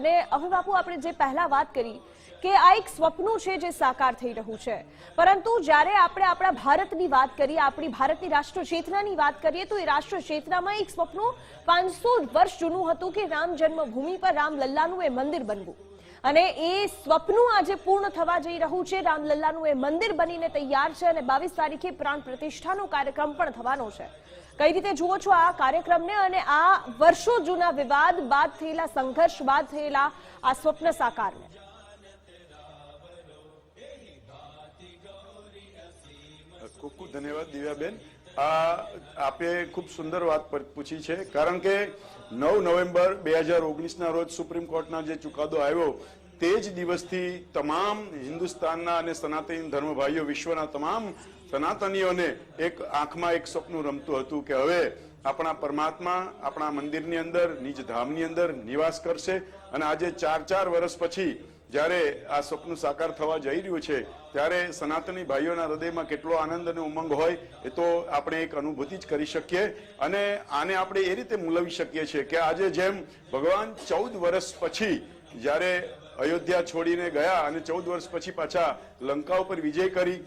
અને હવે બાપુ આપણે જે પહેલા વાત કરી કે આ એક સ્વપ્ન છે જે સાકાર થઈ રહ્યું છે, પરંતુ જ્યારે આપણે આપણા ભારતની વાત કરીએ, આપણી ભારતની રાષ્ટ્ર ચેતનાની વાત કરીએ તો એ રાષ્ટ્ર ચેતનામાં એક સ્વપ્ન 500 વર્ષ જૂનું હતું કે રામ જન્મભૂમિ પર રામલલ્લાનું એ મંદિર બનવું, અને એ સ્વપ્ન આજે પૂર્ણ થવા જઈ રહ્યું છે। રામલલ્લાનું એ મંદિર બનીને તૈયાર છે અને 22 તારીખે પ્રાણ પ્રતિષ્ઠાનો કાર્યક્રમ પણ થવાનો છે। કઈ રીતે જુઓ છો આ કાર્યક્રમને અને આ વર્ષો જૂના વિવાદ બાદ થયેલા સંઘર્ષ બાદ થયેલા આ સ્વપ્ન સાકારને? ખૂબ ખૂબ ધન્યવાદ દિવ્યાબેન। આપે ખૂબ સુંદર વાત પૂછી છે, કારણ કે 9 નવેમ્બર 2019ના રોજ સુપ્રીમ કોર્ટના જે ચુકાદો આવ્યો તે જ દિવસથી તમામ હિન્દુસ્તાનના અને સનાતની ધર્મ ભાઈઓ, વિશ્વના તમામ સનાતનીઓને એક આંખમાં એક સપનું રમતું હતું કે હવે આપણા પરમાત્મા આપણા મંદિરની અંદર, નિજ ધામની અંદર નિવાસ કરશે। અને આજે 4 વર્ષ પછી જ્યારે આ સપનું સાકાર થવા જઈ રહ્યું છે ત્યારે સનાતની ભાઈઓના હૃદયમાં કેટલો આનંદ અને ઉમંગ હોય એ તો આપણે એક અનુભૂતિ જ કરી શકીએ। અને આને આપણે એ રીતે મૂલવી શકીએ છીએ કે આજે જેમ ભગવાન 14 વર્ષ પછી જ્યારે અયોધ્યા છોડીને ગયા અને 14 વર્ષ પછી પાછા લંકા ઉપર વિજય કરી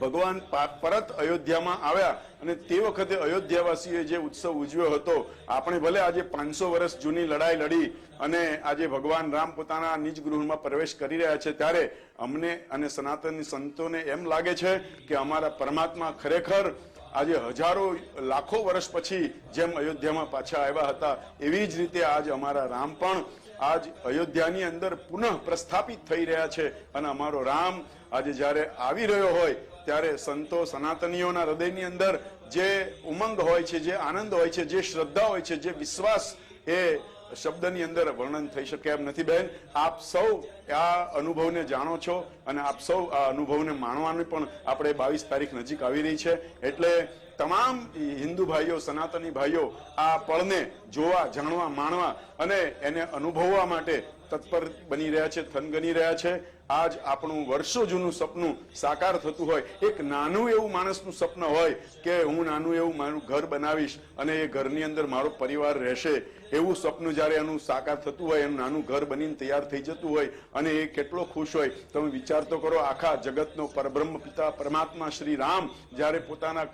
ભગવાન પરત અયોધ્યામાં આવ્યા અને તે વખતે અયોધ્યાવાસીઓએ જે ઉત્સવ ઉજવ્યો હતો, આપણે ભલે આજે 500 વર્ષ જૂની લડાઈ લડી અને આજે ભગવાન રામ પોતાના નિજ ગૃહમાં પ્રવેશ કરી રહ્યા છે, ત્યારે અમને અને સનાતની સંતોને એમ લાગે છે કે અમારા પરમાત્મા ખરેખર આજે હજારો લાખો વર્ષ પછી જેમ અયોધ્યામાં પાછા આવ્યા હતા એવી જ રીતે આજ અમારા રામ પણ આજ અયોધ્યાની અંદર પુનઃ પ્રસ્થાપિત થઈ રહ્યા છે। અને અમારો રામ આજે જ્યારે આવી રહ્યો હોય ત્યારે સંતો સનાતનીઓના હૃદયની અંદર જે ઉમંગ હોય છે, જે આનંદ હોય છે, જે શ્રદ્ધા હોય છે, જે વિશ્વાસ એ શબ્દની અંદર વર્ણન થઈ શકે એમ નથી। બેન, આપ સૌ આ અનુભવને જાણો છો અને આપ સૌ આ અનુભવને માણવાની પણ આપણે 22 તારીખ નજીક આવી રહી છે, એટલે તમામ હિન્દુ ભાઈઓ, સનાતની ભાઈઓ આ પળને જોવા, જાણવા, માણવા અને એને અનુભવવા માટે તત્પર બની રહ્યા છે, થનગની રહ્યા છે। આજ આપણું વર્ષો જૂનું સપનું સાકાર થતું હોય, એક નાનું એવું માણસનું સપન હોય કે હું નાનું એવું મારું ઘર બનાવીશ અને એ ઘરની અંદર મારો પરિવાર રહેશે, એવું સપનું જ્યારે એનું સાકાર થતું હોય, એનું નાનું ઘર બનીને તૈયાર થઈ જતું હોય અને એ કેટલો ખુશ હોય તમે વિચાર તો કરો। આખા જગતનો પરબ્રહ્મ પિતા પરમાત્મા શ્રી રામ જ્યારે પોતાના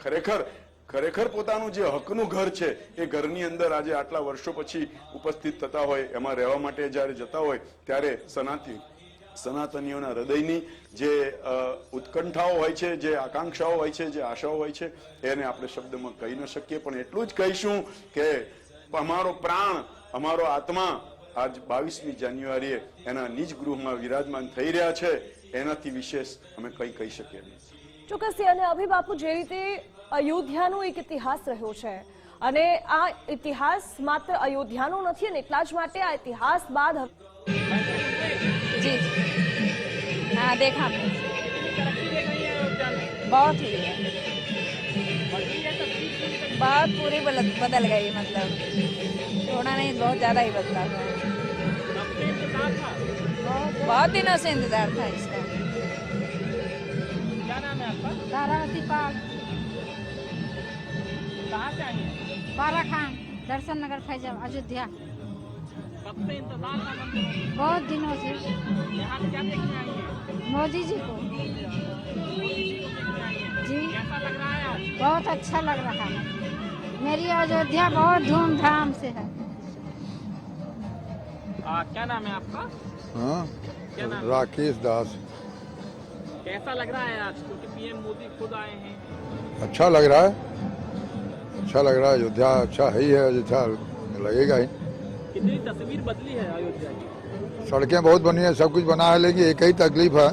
ખરેખર પોતાનું જે હકનું ઘર છે એ ઘરની અંદર આજે આટલા વર્ષો પછી ઉપસ્થિત થતા હોય, એમાં રહેવા માટે જ્યારે જતા હોય ત્યારે સનાતનીઓના હૃદયની જે ઉત્કંઠાઓ હોય છે, જે આકાંક્ષાઓ હોય છે, જે આશાઓ હોય છે એને આપણે શબ્દમાં કહી ન શકીએ, પણ એટલું જ કહીશું કે અમારો પ્રાણ, અમારો આત્મા આજ 22મી જાન્યુઆરીએ એના નિજ ગૃહમાં વિરાજમાન થઈ રહ્યા છે, એનાથી વિશેષ અમે કંઈ કહી શકીએ નહીં। ચોક્કસથી। અને અભિ બાપુ, જે રીતે અયોધ્યાનો એક ઇતિહાસ રહ્યો છે અને આ ઇતિહાસ માત્ર અયોધ્યાનો નથી અને એટલા જ માટે આ ઇતિહાસ બાદ जी हाँ देखा बहुत हुई है, बहुत पूरी बदल गई, मतलब थोड़ा नहीं बहुत ज्यादा ही बदला हुआ है। बहुत दिनों से इंतजार था इसका। क्या नाम है आपका? तारावती पाल, कहाँ से आई हैं? बारा खान, दर्शन नगर, फैजाब, अयोध्या। कब से इंतजार था मंदिर में? बहुत दिनों से। यहाँ क्या देखने आई हैं? मोदी जी को। मोदी जी को देखने आई हैं। जी कैसा लग रहा है आज? बहुत अच्छा लग रहा है। मेरी अयोध्या बहुत धूमधाम से है। क्या नाम है आपका? हाँ, क्या नाम? राकेश दास। कैसा लग रहा है आज, क्योंकि पीएम मोदी खुद आए हैं? अच्छा लग रहा है, अच्छा लग रहा है। अयोध्या अच्छा है ही है, अच्छा लगेगा ही। कितनी तस्वीर बदली है अयोध्या की? सड़कें बहुत बनी है, सब कुछ बना है, लेकिन एक ही तकलीफ है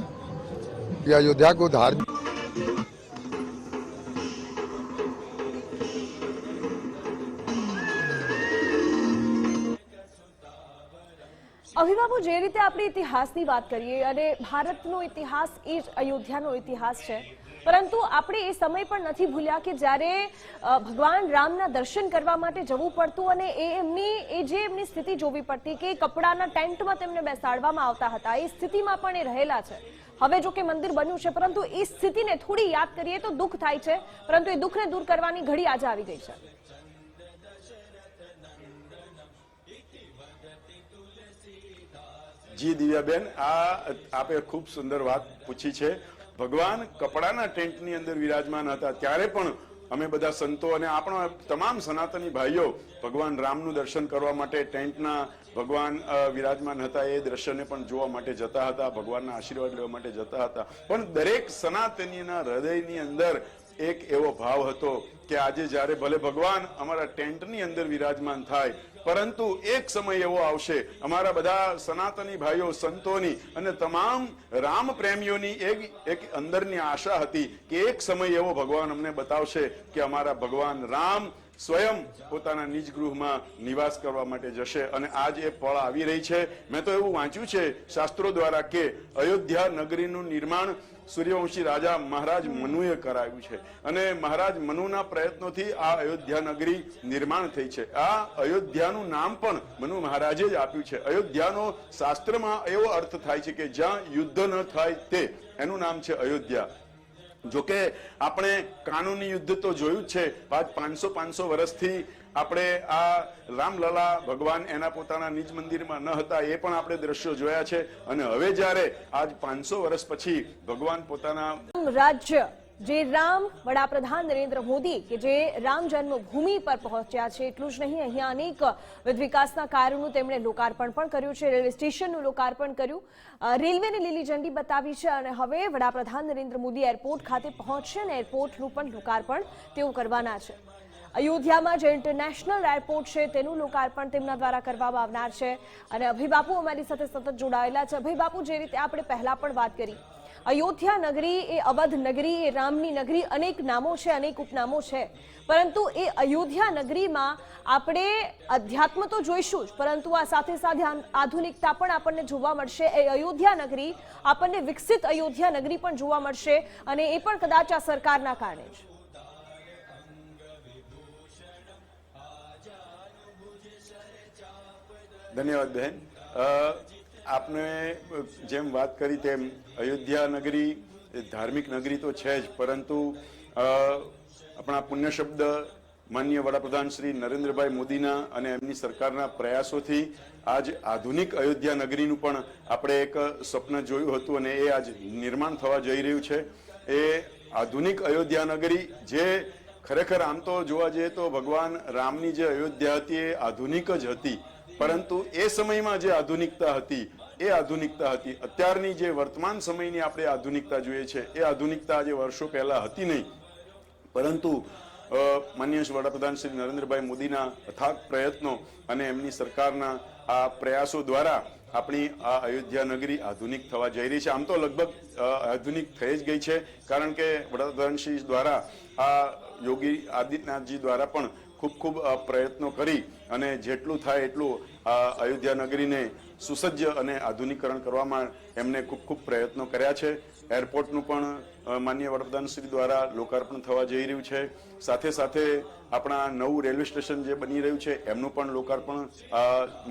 कि अयोध्या को धार्मिक અભિબાબુ, જે રીતે આપણે ઇતિહાસની વાત કરીએ અને ભારતનો ઇતિહાસ એ જ અયોધ્યાનો ઇતિહાસ છે, પરંતુ આપણે એ સમય પણ નથી ભૂલ્યા કે જ્યારે ભગવાન રામના દર્શન કરવા માટે જવું પડતું અને એમની સ્થિતિ જોવી પડતી કે કપડાના ટેન્ટમાં તેમને બેસાડવામાં આવતા હતા, એ સ્થિતિમાં પણ એ રહેલા છે। હવે જો કે મંદિર બન્યું છે, પરંતુ એ સ્થિતિને થોડી યાદ કરીએ તો દુઃખ થાય છે, પરંતુ એ દુઃખને દૂર કરવાની ઘડી આજે આવી ગઈ છે। જી દિવ્યાબેન, આ આપે ખૂબ સુંદર વાત પૂછી છે. ભગવાન કપડાના ટેન્ટની અંદર વિરાજમાન હતા ત્યારે પણ અમે બધા સંતો અને આપણા તમામ સનાતની ભાઈઓ ભગવાન રામનું દર્શન કરવા માટે ટેન્ટના ભગવાન વિરાજમાન હતા એ દ્રશ્યને પણ જોવા માટે જતા હતા, ભગવાનના આશીર્વાદ લેવા માટે જતા હતા. પણ દરેક સનાતનીના હૃદયની અંદર એક એવો ભાવ હતો કે આજે જ્યારે ભલે ભગવાન અમારા ટેન્ટની અંદર વિરાજમાન થાય, પરંતુ એક સમય એવો આવશે અમારા બધા સનાતની ભાઈઓ સંતોની અને તમામ રામ પ્રેમીઓની એક અંદરની આશા હતી કે એક સમય એવો ભગવાન અમને બતાવશે કે અમારા ભગવાન રામ સ્વયં પોતાના નિજ ગૃહમાં નિવાસ કરવા માટે જશે. અને આજ એ પળ આવી રહી છે. મેં તો એવું વાંચ્યું છે શાસ્ત્રો દ્વારા કે અયોધ્યા નગરીનું નિર્માણ સૂર્યવંશી રાજા મહારાજ મનુએ કરાવ્યું છે અને મહારાજ મનુના પ્રયત્નોથી આ અયોધ્યા નગરી નિર્માણ થઈ છે. આ અયોધ્યાનું નામ પણ મનુ મહારાજે જ આપ્યું છે. અયોધ્યાનો શાસ્ત્રમાં એવો અર્થ થાય છે કે જ્યાં યુદ્ધ ન થાય તે, એનું નામ છે અયોધ્યા. જોકે આપણે કાનૂની યુદ્ધ તો જોયું જ છે. 500 વર્ષથી આપણે આ રામલલા ભગવાન એના પોતાના નિજ મંદિરમાં ન હતા એ પણ આપણે દ્રશ્યો જોયા છે. અને હવે જ્યારે આજ 500 વર્ષ પછી ભગવાન પોતાના રાજ્ય જે રામ વડાપ્રધાન નરેન્દ્ર મોદી કે જે રામ જન્મભૂમિ પર પહોંચ્યા છે, એટલું જ નહીં અહીંયા અનેક વિકાસના કાર્યોનું તેમણે લોકાર્પણ પણ કર્યું છે. રેલવે સ્ટેશનનું લોકાર્પણ કર્યું, રેલવેને લીલી ઝંડી બતાવી છે અને હવે વડાપ્રધાન નરેન્દ્ર મોદી એરપોર્ટ ખાતે પહોંચશે અને એરપોર્ટનું પણ લોકાર્પણ તેઓ કરવાના છે. અયોધ્યામાં જે ઇન્ટરનેશનલ એરપોર્ટ છે તેનું લોકાર્પણ તેમના દ્વારા કરવામાં આવનાર છે. અને અભયબાપુ અમારી સાથે સતત જોડાયેલા છે. અભયબાપુ, જે રીતે આપણે પહેલા પણ વાત કરી, અયોધ્યા નગરી એ અવધ નગરી, એ રામની નગરી, અનેક નામો છે, અનેક ઉપનામો છે, પરંતુ એ અયોધ્યા નગરીમાં આપણે અધ્યાત્મ તો જોઈશું જ, પરંતુ આ સાથે સાથે આધુનિકતા પણ આપણને જોવા મળશે. એ અયોધ્યા નગરી આપણને વિકસિત અયોધ્યા નગરી પણ જોવા મળશે અને એ પણ કદાચ આ સરકારના કારણે જ. ધન્યવાદ બહેન. આપને જેમ વાત કરી તેમ અયોધ્યા નગરી ધાર્મિક નગરી તો છે જ, પરંતુ આપણા પુણ્ય શબ્દ માનનીય વડાપ્રધાન શ્રી નરેન્દ્રભાઈ મોદીના અને એમની સરકારના પ્રયાસોથી આજ આધુનિક અયોધ્યા નગરીનું પણ આપણે એક સ્વપ્ન જોયું હતું અને એ આજ નિર્માણ થવા જઈ રહ્યું છે. એ આધુનિક અયોધ્યા નગરી જે ખરેખર આમ તો જોવા જઈએ તો ભગવાન રામની જે અયોધ્યા હતી એ આધુનિક જ હતી, પરંતુ એ સમયમાં જે આધુનિકતા હતી એ આધુનિકતા હતી. અત્યારની જે વર્તમાન સમયની આપણે આધુનિકતા જોઈએ છે એ આધુનિકતા આજે વર્ષો પહેલા હતી નહીં, પરંતુ માનનીય વડાપ્રધાન શ્રી નરેન્દ્રભાઈ મોદીના અથાગ પ્રયત્નો અને એમની સરકારના આ પ્રયાસો દ્વારા આપણી આ અયોધ્યા નગરી આધુનિક થવા જઈ રહી છે. આમ તો લગભગ આધુનિક થઈ જ ગઈ છે, કારણ કે વડાપ્રધાન શ્રી દ્વારા આ યોગી આદિત્યનાથજી દ્વારા પણ ખૂબ પ્રયત્નો કરી અને જેટલું થાય એટલું અયોધ્યા નગરીને સુસજ્જ અને આધુનિકરણ કરવામાં એમને ખૂબ પ્રયત્નો કર્યા છે. એરપોર્ટનું પણ માનનીય વડાપ્રધાન શ્રી દ્વારા લોકાર્પણ થવા જઈ રહ્યું છે. સાથે સાથે આપણા નવું રેલવે સ્ટેશન જે બની રહ્યું છે એમનું પણ લોકાર્પણ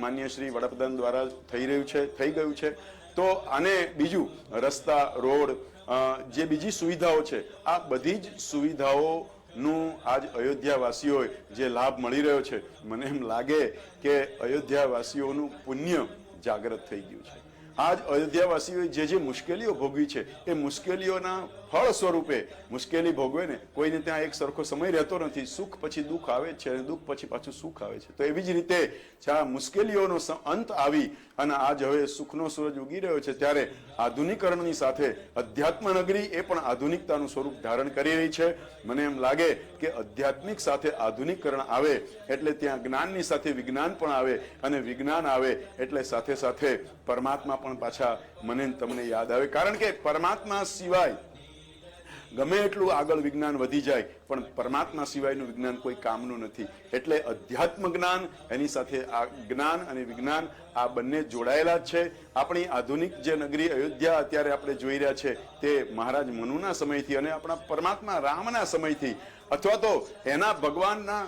માનનીય શ્રી વડાપ્રધાન દ્વારા થઈ ગયું છે. તો આને બીજું રસ્તા, રોડ, જે બીજી સુવિધાઓ છે, આ બધી જ સુવિધાઓ નું આજ અયોધ્યાવાસીઓ જે લાભ મળી રહ્યો છે, મને એમ લાગે કે અયોધ્યાવાસીઓનું પુણ્ય જાગૃત થઈ ગયું છે. આજ અયોધ્યાવાસીઓએ જે મુશ્કેલીઓ ભોગવી છે એ મુશ્કેલીઓના ફળ સ્વરૂપે મુશ્કેલી ભોગવે ને કોઈને ત્યાં એક સરખો સમય રહેતો નથી. સુખ પછી દુઃખ આવે છે અને દુઃખ પછી પાછું સુખ આવે છે. તો એવી જ રીતે જ્યાં મુશ્કેલીઓનો અંત આવી અને આજ હવે સુખનો સૂરજ ઉગી રહ્યો છે, ત્યારે આધુનિકરણની સાથે અધ્યાત્મ નગરી એ પણ આધુનિકતાનું સ્વરૂપ ધારણ કરી રહી છે. મને એમ લાગે કે આધ્યાત્મિક સાથે આધુનિકરણ આવે એટલે ત્યાં જ્ઞાનની સાથે વિજ્ઞાન પણ આવે અને વિજ્ઞાન આવે એટલે સાથે સાથે પરમાત્મા પણ પાછા મને તમને યાદ આવે. કારણ કે પરમાત્મા સિવાય ગમે એટલું આગળ વિજ્ઞાન વધી જાય પણ પરમાત્મા સિવાયનું વિજ્ઞાન કોઈ કામનું નથી. એટલે અધ્યાત્મ જ્ઞાન એની સાથે આ જ્ઞાન અને વિજ્ઞાન આ બંને જોડાયેલા જ છે. આપણી આધુનિક જે નગરી અયોધ્યા અત્યારે આપણે જોઈ રહ્યા છે તે મહારાજ મનુના સમયથી અને આપણા પરમાત્મા રામના સમયથી અથવા તો એના ભગવાનના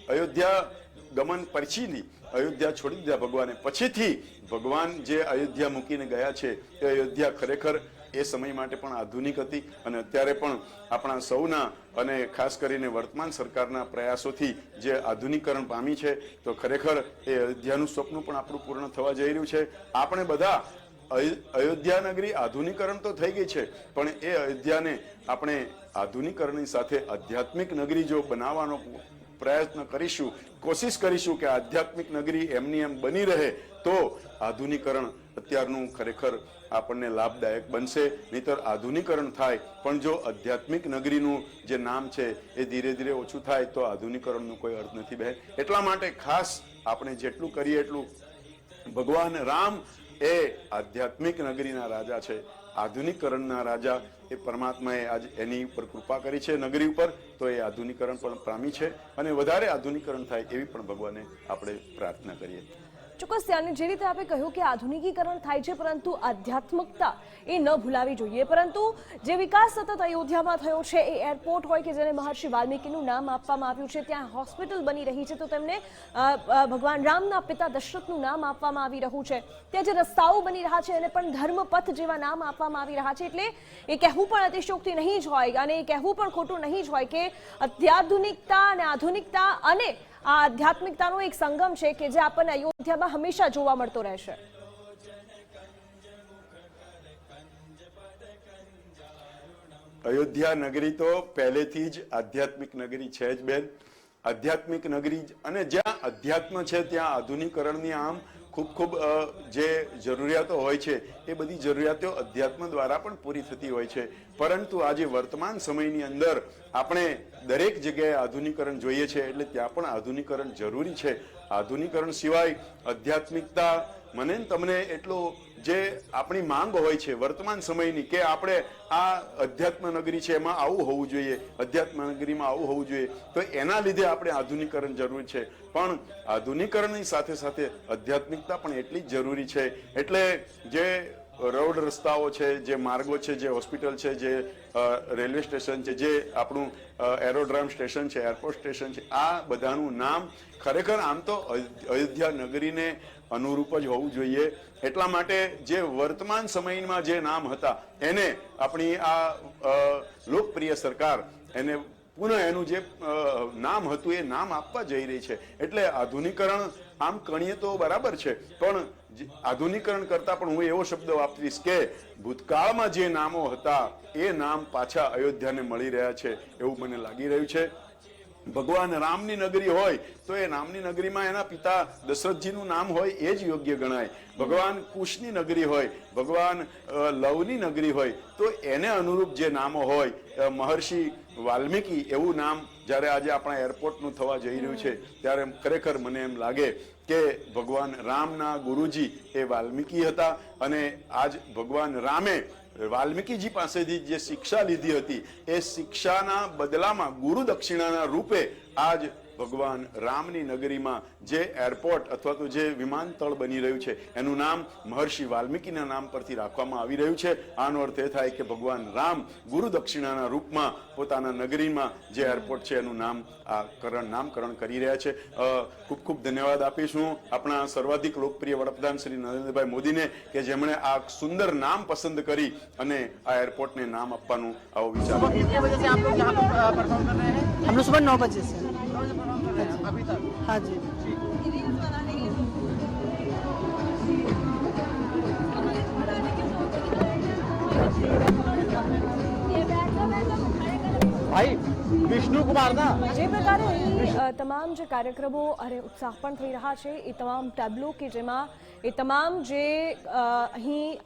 અયોધ્યા ગમન પછીની, અયોધ્યા છોડી દીધા ભગવાને, પછીથી ભગવાન જે અયોધ્યા મૂકીને ગયા છે એ અયોધ્યા ખરેખર એ સમય માટે પણ આધુનિક હતી અને અત્યારે પણ આપણા સૌના અને ખાસ કરીને વર્તમાન સરકારના પ્રયાસોથી જે આધુનિકરણ પામી છે તો ખરેખર એ અયોધ્યાનું સ્વપ્ન પણ આપણું પૂર્ણ થવા જઈ રહ્યું છે. આપણે બધા અયોધ્યા નગરી આધુનિકરણ તો થઈ ગઈ છે, પણ એ અયોધ્યાને આપણે આધુનિકરણની સાથે આધ્યાત્મિક નગરી જો બનાવવાનો પ્રયત્ન કરીશું, કોશિશ કરીશું કે આધ્યાત્મિક નગરી એમની એમ બની રહે તો આધુનિકરણ અત્યારનું ખરેખર આપણને લાભદાયક બનશે. નહીતર આધુનિકરણ થાય પણ જો આધ્યાત્મિક નગરીનું જે નામ છે એ ધીરે ધીરે ઓછું થાય તો આધુનિકરણનો કોઈ અર્થ નથી બહેન. એટલા માટે ખાસ આપણે જેટલું કરીએ એટલું ભગવાન રામ એ આધ્યાત્મિક નગરીના રાજા છે, આધુનિકરણના રાજા એ પરમાત્માએ આજ એની ઉપર કૃપા કરી છે નગરી ઉપર, તો એ આધુનિકરણ પણ પામી છે અને વધારે આધુનિકરણ થાય એવી પણ ભગવાને આપણે પ્રાર્થના કરીએ. ચોક્કસ ત્યાંની જે રીતે આપણે કહ્યું કે આધુનિકીકરણ થાય છે પરંતુ આધ્યાત્મિકતા એ ન ભૂલાવી જોઈએ. પરંતુ જે વિકાસ સતત અયોધ્યામાં થયો છે, એ એરપોર્ટ હોય કે જેને મહર્ષિ વાલ્મીકીનું નામ આપવામાં આવ્યું છે, ત્યાં હોસ્પિટલ બની રહી છે તો તેમને ભગવાન રામના પિતા દશરથનું નામ આપવામાં આવી રહ્યું છે, ત્યાં જે રસ્તાઓ બની રહ્યા છે એને પણ ધર્મપથ જેવા નામ આપવામાં આવી રહ્યા છે. એટલે એ કહેવું પણ અતિશયોક્તિ નહીં જ હોય અને એ કહેવું પણ ખોટું નહીં જ હોય કે અત્યાધુનિકતા અને આધુનિકતા અને આ આધ્યાત્મિકતાનો એક સંગમ છે કે જે આપણને અયોધ્યામાં હંમેશા જોવા મળતો રહેશે. અયોધ્યા નગરી તો પહેલેથી જ આધ્યાત્મિક નગરી છે જ બેન. આધ્યાત્મિક નગરી અને જ્યાં અધ્યાત્મ છે ત્યાં આધુનિકરણની આમ ખૂબ જે જરૂરિયાતો હોય છે એ બધી જરૂરિયાતો અધ્યાત્મ દ્વારા પણ પૂરી થતી હોય છે. પરંતુ આજે વર્તમાન સમયની અંદર આપણે દરેક જગ્યાએ આધુનિકરણ જોઈએ છે એટલે ત્યાં પણ આધુનિકરણ જરૂરી છે. આધુનિકરણ સિવાય આધ્યાત્મિકતા મને તમને એટલો જે આપણી માંગ હોય છે વર્તમાન સમયની કે આપણે આ અધ્યાત્મ નગરી છે એમાં આવું હોવું જોઈએ, અધ્યાત્મ નગરીમાં આવું હોવું જોઈએ, તો એના લીધે આપણે આધુનિકરણ જરૂરી છે. પણ આધુનિકરણની સાથે સાથે આધ્યાત્મિકતા પણ એટલી જ જરૂરી છે. એટલે જે રોડ રસ્તાઓ છે, જે માર્ગો છે, જે હોસ્પિટલ છે, જે રેલવે સ્ટેશન છે, જે આપણું એરોડ્રામ સ્ટેશન છે, એરપોર્ટ સ્ટેશન છે, આ બધાનું નામ ખરેખર આમ તો અયોધ્યા નગરીને અનુરૂપ જ હોવું જોઈએ. એટલા માટે જે વર્તમાન સમયમાં જે નામ હતા એને આપણી આ લોકપ્રિય સરકાર એને પુનઃ એનું જે નામ હતું એ નામ આપવા જઈ રહી છે. એટલે આધુનિકરણ આમ ગણીએ તો બરાબર છે, પણ આધુનિકરણ કરતા પણ હું એવો શબ્દ વાપરીશ કે ભૂતકાળમાં જે નામો હતા એ નામ પાછા અયોધ્યાને મળી રહ્યા છે એવું મને લાગી રહ્યું છે. ભગવાન રામની નગરી હોય તો એ રામની નગરીમાં એના પિતા દશરથજીનું નામ હોય એ જ યોગ્ય ગણાય. ભગવાન કુશની નગરી હોય, ભગવાન લવની નગરી હોય તો એને અનુરૂપ જે નામો હોય, મહર્ષિ વાલ્મીકી એવું નામ જ્યારે આજે આપણા એરપોર્ટનું થવા જઈ રહ્યું છે ત્યારે ખરેખર મને એમ લાગે કે ભગવાન રામના ગુરુજી એ વાલ્મીકી હતા અને આજ ભગવાન રામે વાલ્મીકીજી પાસેથી જે શિક્ષા લીધી હતી એ શિક્ષાના બદલામાં ગુરુ દક્ષિણાના રૂપે આજ ભગવાન રામની નગરીમાં જે એરપોર્ટ અથવા તો જે વિમાનતળ બની રહ્યું છે એનું નામ મહર્ષિ વાલ્મીકીના નામ પરથી રાખવામાં આવી રહ્યું છે. આનો અર્થ એ થાય કે ભગવાન રામ ગુરુ દક્ષિણાના રૂપમાં પોતાના નગરીમાં જે એરપોર્ટ છે એનું નામકરણ કરી રહ્યા છે. ખૂબ ખૂબ ધન્યવાદ આપીશ હું આપણા સર્વાધિક લોકપ્રિય વડાપ્રધાન શ્રી નરેન્દ્રભાઈ મોદીને કે જેમણે આ સુંદર નામ પસંદ કરી અને આ એરપોર્ટને નામ આપવાનું આવો વિચાર. हम लोग सुबह 9 बजे से अभी तक। हाँ जी भाई विष्णु कुमार ना જે પ્રકારે તમામ જે કાર્યક્રમો અને ઉત્સાહ પણ થઈ રહ્યા છે એ તમામ ટેબ્લો કે જેમાં એ તમામ જે અહીં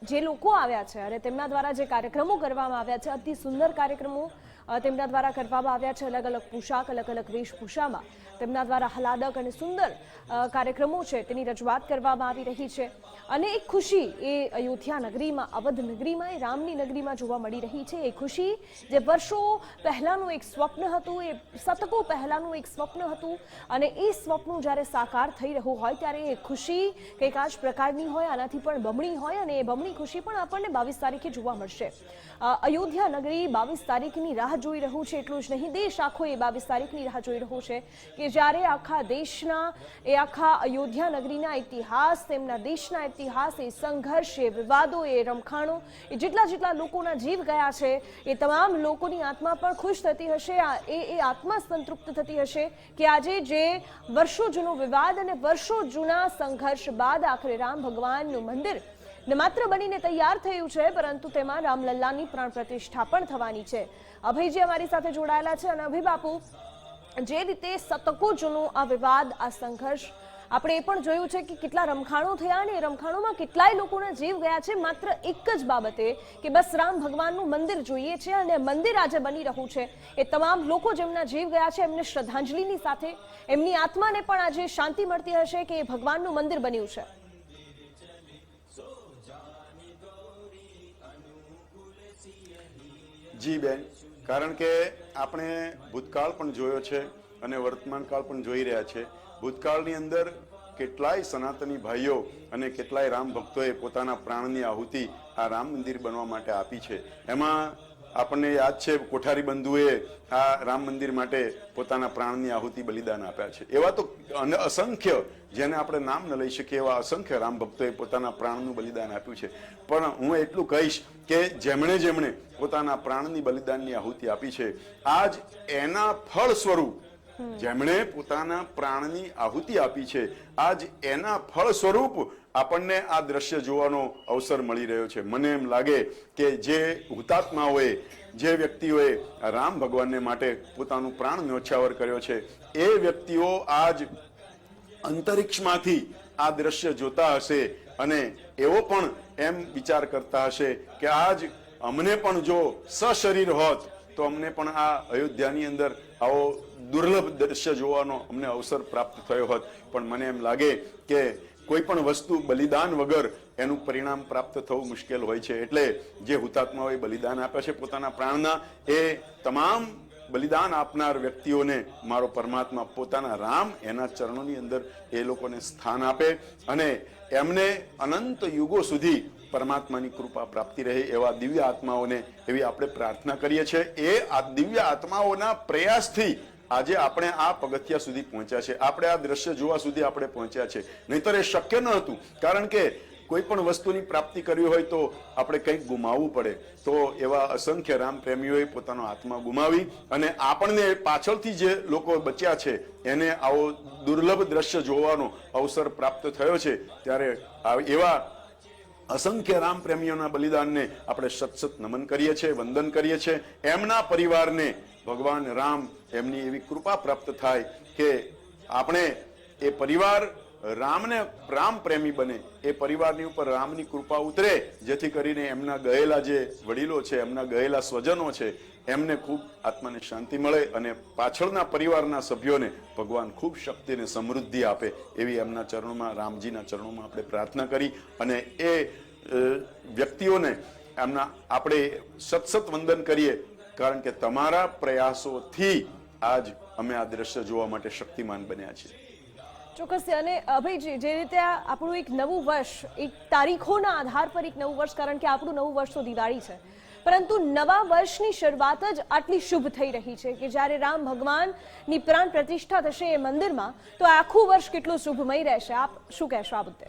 જે લોકો આવ્યા છે અને તેમના દ્વારા જે કાર્યક્રમો કરવામાં આવ્યા છે અતિ સુંદર કાર્યક્રમો તેમના દ્વારા કરવામાં આવ્યા છે. અલગ અલગ પોશાક, અલગ અલગ વેશભૂષામાં તેમના દ્વારા હલાદક અને સુંદર કાર્યક્રમો છે તેની રજૂઆત કરવામાં આવી રહી છે. અને એક ખુશી એ અયોધ્યા નગરીમાં, અવધ નગરીમાં, એ રામની નગરીમાં જોવા મળી રહી છે. એ ખુશી જે વર્ષો પહેલાંનું એક સ્વપ્ન હતું, એ શતકો પહેલાંનું એક સ્વપ્ન હતું અને એ સ્વપ્ન જ્યારે સાકાર થઈ રહ્યું હોય ત્યારે એ ખુશી કંઈક આ જ પ્રકારની હોય, આનાથી પણ બમણી હોય અને એ બમણી ખુશી પણ આપણને 22 તારીખે જોવા મળશે. અયોધ્યા નગરી 22 તારીખની રાહ જોઈ રહ્યું છે, એટલું જ નહીં દેશ આખો એ 22 તારીખની રાહ જોઈ રહ્યો છે કે જ્યારે આખા દેશના આખા અયોધ્યા નગરીના ઇતિહાસ, તેમના દેશના ઇતિહાસ, એ સંઘર્ષ, એ વિવાદો, એ રમખાણો, એ જેટલા લોકોના જીવ ગયા છે, એ તમામ લોકોની આત્મા પણ ખુશ થતી હશે, એ આત્મા સંતૃપ્ત થતી હશે કે આજે જે વર્ષો જૂનો વિવાદ અને વર્ષો જૂના સંઘર્ષ બાદ આખરે રામ ભગવાનનું મંદિર ન માત્ર બનીને તૈયાર થયું છે, પરંતુ તેમાં રામલલ્લાની પ્રાણ પ્રતિષ્ઠા પણ થવાની છે. અભયજી અમારી સાથે જોડાયેલા છે. અને અભય બાપુ, જે રીતે શતકો જૂનો આ વિવાદ, આ સંઘર્ષ, આપણે એ પણ જોયું છે કે કેટલા રમખાણો થયા અને એ રમખાણોમાં કેટલાય લોકોના જીવ ગયા છે માત્ર એક જ બાબતે કે બસ રામ ભગવાનનું મંદિર જોઈએ છે. અને મંદિર આજે બની રહ્યું છે, એ તમામ લોકો જેમના જીવ ગયા છે એમને શ્રદ્ધાંજલિની સાથે એમની આત્માને પણ આજે શાંતિ મળતી હશે કે એ ભગવાનનું મંદિર બન્યું છે. જી બેન, કારણ કે આપણે ભૂતકાળ પણ જોયો છે અને વર્તમાનકાળ પણ જોઈ રહ્યા છે. ભૂતકાળની અંદર કેટલાય સનાતની ભાઈઓ અને કેટલાય રામ ભક્તોએ પોતાના પ્રાણની આહુતિ આ રામ મંદિર બનવા માટે આપી છે. એમાં આપણને યાદ છે કોઠારી બંધુએ આ રામ મંદિર માટે પોતાના પ્રાણની આહુતિ બલિદાન આપ્યા છે. એવા તો અસંખ્ય, જેને આપણે નામ ન લઈ શકીએ એવા અસંખ્ય રામ ભક્તોએ પોતાના પ્રાણનું બલિદાન આપ્યું છે. પણ હું એટલું કહીશ કે જેમણે પોતાના પ્રાણની બલિદાનની આહુતિ આપી છે, આજ એના ફળ સ્વરૂપ, જેમણે પોતાના પ્રાણની આહુતિ આપી છે, આજ એના ફળ સ્વરૂપ આપણને આ દ્રશ્ય જોવાનો અવસર મળી રહ્યો છે. મને એમ લાગે કે જે હુતાત્માઓએ, જે વ્યક્તિઓએ રામ ભગવાનને માટે પોતાનું પ્રાણ ન્યોછાવર કર્યો છે, એ વ્યક્તિઓ આજ અંતરિક્ષમાંથી આ દ્રશ્ય જોતા હશે અને એવો પણ એમ વિચાર કરતા હશે કે આજ અમને પણ જો સશરીર હોત તો અમને પણ આ અયોધ્યાની અંદર આવો દુર્લભ દ્રશ્ય જોવાનો અમને અવસર પ્રાપ્ત થયો હોત. પણ મને એમ લાગે કે કોઈ પણ વસ્તુ બલિદાન વગર એનું પરિણામ પ્રાપ્ત થવું મુશ્કેલ હોય છે. એટલે જે હુતાત્માઓએ બલિદાન આપ્યા છે પોતાના પ્રાણના, એ તમામ બલિદાન આપનાર વ્યક્તિઓને મારો પરમાત્મા પોતાના રામ એના ચરણોની અંદર એ લોકોને સ્થાન આપે અને એમને અનંત યુગો સુધી પરમાત્માની કૃપા પ્રાપ્તિ રહે એવા દિવ્ય આત્માઓને એવી આપણે પ્રાર્થના કરીએ છીએ. એ આ દિવ્ય આત્માઓના પ્રયાસથી આજે આપણે આ પગથિયા સુધી પહોંચ્યા છે, આપણે આ દ્રશ્ય જોવા સુધી આપણે પહોંચ્યા છે. નહીતર એ શક્ય ન હતું. કારણ કે કોઈ પણ વસ્તુની પ્રાપ્તિ કરવી હોય તો આપણે કંઈક ગુમાવવું પડે. તો એવા અસંખ્ય રામ પ્રેમીઓએ પોતાનો આત્મા ગુમાવી અને આપણને પાછળથી જે લોકો બચ્યા છે એને આવો દુર્લભ દ્રશ્ય જોવાનો અવસર પ્રાપ્ત થયો છે. ત્યારે એવા અસંખ્ય રામ પ્રેમીઓના બલિદાનને આપણે સતસત નમન કરીએ છીએ, વંદન કરીએ છીએ. એમના પરિવારને ભગવાન રામ એમની એવી કૃપા પ્રાપ્ત થાય કે આપણે એ પરિવાર રામ પ્રેમી બને, એ પરિવારની ઉપર રામની કૃપા ઉતરે, જેથી કરીને એમના ગયેલા જે વડીલો છે, એમના ગયેલા સ્વજનો છે, એમને ખૂબ આત્માને શાંતિ મળે અને પાછળના પરિવારના સભ્યોને ભગવાન ખૂબ શક્તિ અને સમૃદ્ધિ આપે એવી એમના ચરણોમાં, રામજીના ચરણોમાં આપણે પ્રાર્થના કરી અને એ વ્યક્તિઓને એમના આપણે સતસત વંદન કરીએ. કારણ કે તમારા પ્રયાસોથી આજ અમે આ દ્રશ્ય જોવા માટે શક્તિમાન બન્યા છીએ. ચોક્કસ. અને અભયજી, જે રીતે આપણું એક નવું વર્ષ, એક તારીખોના આધાર પર એક નવું વર્ષ, કારણ કે આપણું નવું વર્ષ તો દિવાળી છે, પરંતુ નવા વર્ષની શરૂઆત જ આટલી શુભ થઈ રહી છે કે જ્યારે રામ ભગવાનની પ્રાણ પ્રતિષ્ઠા થશે એ મંદિરમાં, તો આખું વર્ષ કેટલું શુભમય રહેશે. આપ શું કહેશો આ મુદ્દે?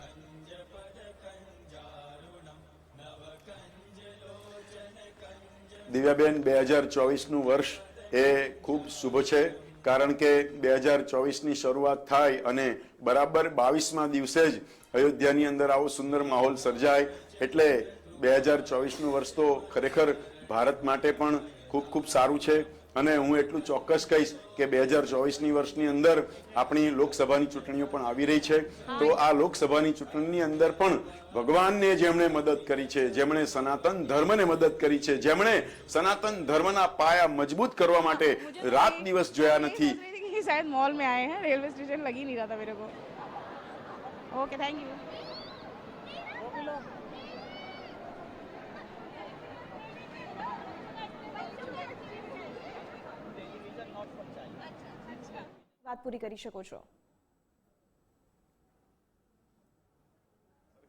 દિવ્યાબેન, 2024નું વર્ષ એ ખૂબ શુભ છે. કારણ કે 2024ની શરૂઆત થાય અને બરાબર 22મા દિવસે જ અયોધ્યાની અંદર આવો સુંદર માહોલ સર્જાય. એટલે 2024નું વર્ષ તો ખરેખર ભારત માટે પણ ખૂબ સારું છે. અને હું એટલું ચોક્કસ કહીશ કે 2024ની વર્ષની અંદર આપણી લોકસભાની ચૂંટણીઓ પણ આવી રહી છે. તો આ લોકસભાની ચૂંટણીની અંદર પણ ભગવાનને જેમણે મદદ કરી છે, જેમણે સનાતન ધર્મને મદદ કરી છે, જેમણે સનાતન ધર્મના પાયા મજબૂત કરવા માટે રાત દિવસ જોયા નથી. शायद मॉल में आए हैं, रेलवे स्टेशन लग ही नहीं रहा था मेरे को. Okay, thank you. વાત પૂરી કરી શકો છો.